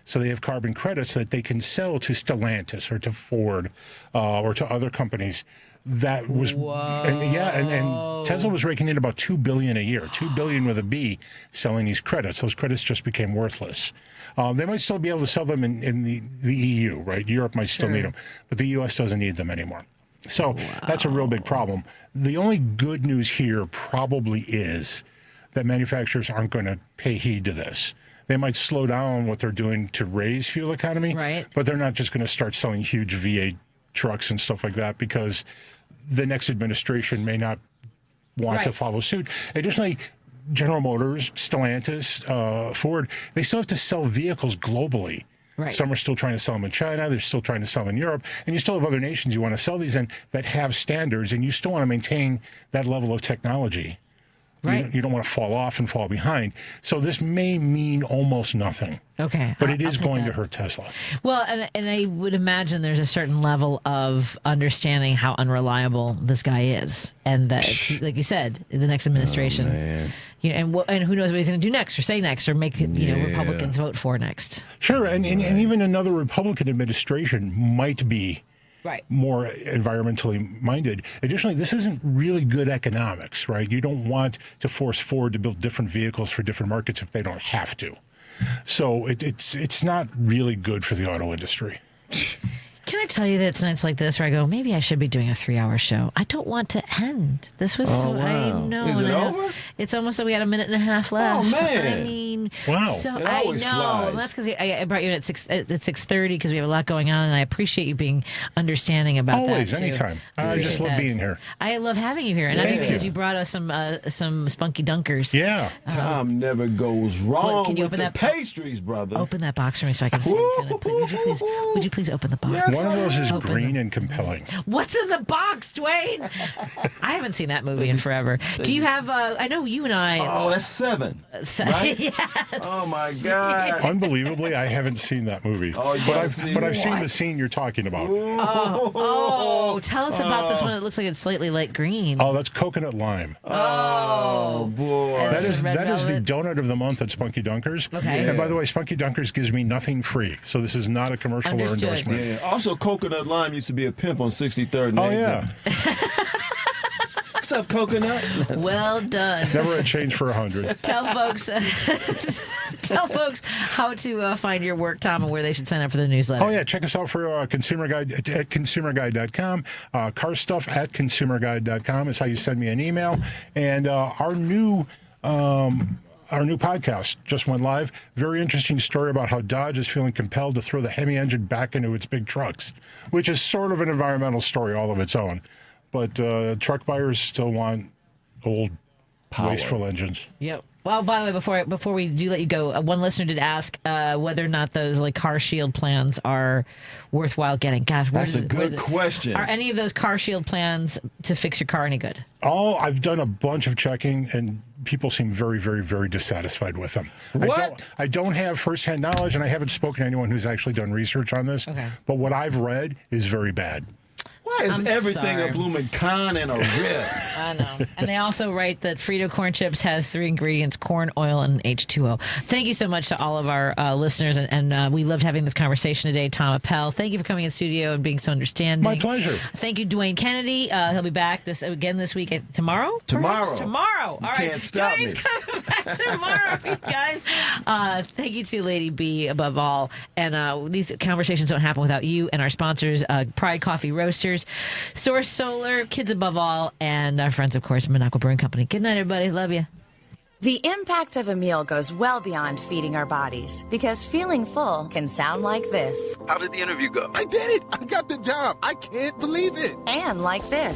So they have carbon credits that they can sell to Stellantis or to Ford or to other companies. That was, and Tesla was raking in about $2 billion a year, $2 billion with a B, selling these credits. Those credits just became worthless. They might still be able to sell them in the EU, right? Europe might still need them, but the U.S. doesn't need them anymore. So that's a real big problem. The only good news here probably is that manufacturers aren't going to pay heed to this. They might slow down what they're doing to raise fuel economy, but they're not just going to start selling huge V8 trucks and stuff like that because the next administration may not want to follow suit. Additionally, General Motors, Stellantis, Ford, they still have to sell vehicles globally. Right. Some are still trying to sell them in China. They're still trying to sell them in Europe. And you still have other nations you want to sell these in that have standards, and you still want to maintain that level of technology. Right. You don't want to fall off and fall behind. So this may mean almost nothing. Okay. But it is going to hurt Tesla. Well, and I would imagine there's a certain level of understanding how unreliable this guy is. And that, like you said, the next administration, and who knows what he's going to do next or say next or make Republicans vote for next. Sure. And even another Republican administration might be more environmentally minded. Additionally, this isn't really good economics, right? You don't want to force Ford to build different vehicles for different markets if they don't have to. So it's not really good for the auto industry. Can I tell you that it's nights like this where I go, maybe I should be doing a 3-hour show. I don't want to end. This was I know. Is it over? It's almost like we had a minute and a half left. Oh, man. I mean, wow. So It I always know. flies. Well, that's because I brought you in at 6:30 because we have a lot going on, and I appreciate you being understanding about Always, that. anytime. I just love being here. I love having you here, and I think because you brought us some spunky dunkers. Yeah. Tom never goes wrong can you with open the that pastries, brother. Open that box for me so I can see. Would you please open the box? Yes, One of those is Open green and compelling. What's in the box, Dwayne? I haven't seen that movie in forever. Do you have? I know you and I. Oh, that's 7. Right? Yes. Oh my God. Unbelievably, I haven't seen that movie. Oh, but I've seen the scene you're talking about. Oh, tell us about this one. It looks like it's slightly light green. Oh, that's coconut lime. Oh boy. That is the donut of the month at Spunky Dunkers. Okay. And by the way, Spunky Dunkers gives me nothing free, so this is not a commercial or endorsement. Yeah. Also, coconut lime used to be a pimp on 63rd. Oh yeah. What's up, coconut? Well done. Never a change for 100. Tell folks how to find your work, Tom, and where they should sign up for the newsletter. Oh yeah, check us out for Consumer Guide at consumerguide.com. Car stuff at consumerguide.com is how you send me an email. And our new podcast just went live. Very interesting story about how Dodge is feeling compelled to throw the Hemi engine back into its big trucks, which is sort of an environmental story all of its own. But truck buyers still want old, wasteful engines. Yep. Well, by the way, before we do let you go, one listener did ask whether or not those car shield plans are worthwhile getting. Gosh, that's a good question. Are any of those car shield plans to fix your car any good? I've done a bunch of checking, and people seem very, very, very dissatisfied with them. What? I don't have firsthand knowledge, and I haven't spoken to anyone who's actually done research on this. Okay. But what I've read is very bad. Why is everything a blooming con and a rip? I know. And they also write that Frito corn chips has 3 ingredients: corn, oil, and H2O. Thank you so much to all of our listeners, and we loved having this conversation today. Tom Appel, thank you for coming in studio and being so understanding. My pleasure. Thank you, Dwayne Kennedy. He'll be back this week. Tomorrow? Tomorrow. All right. Can't stop Dwayne's me. coming back tomorrow, you guys. Thank you to Lady B above all. And these conversations don't happen without you and our sponsors, Pride Coffee Roasters, Source Solar, Kids Above All, and our friends, of course, Minocqua Brewing Company. Good night, everybody. Love you. The impact of a meal goes well beyond feeding our bodies, because feeling full can sound like this. How did the interview go? I did it! I got the job! I can't believe it! And like this.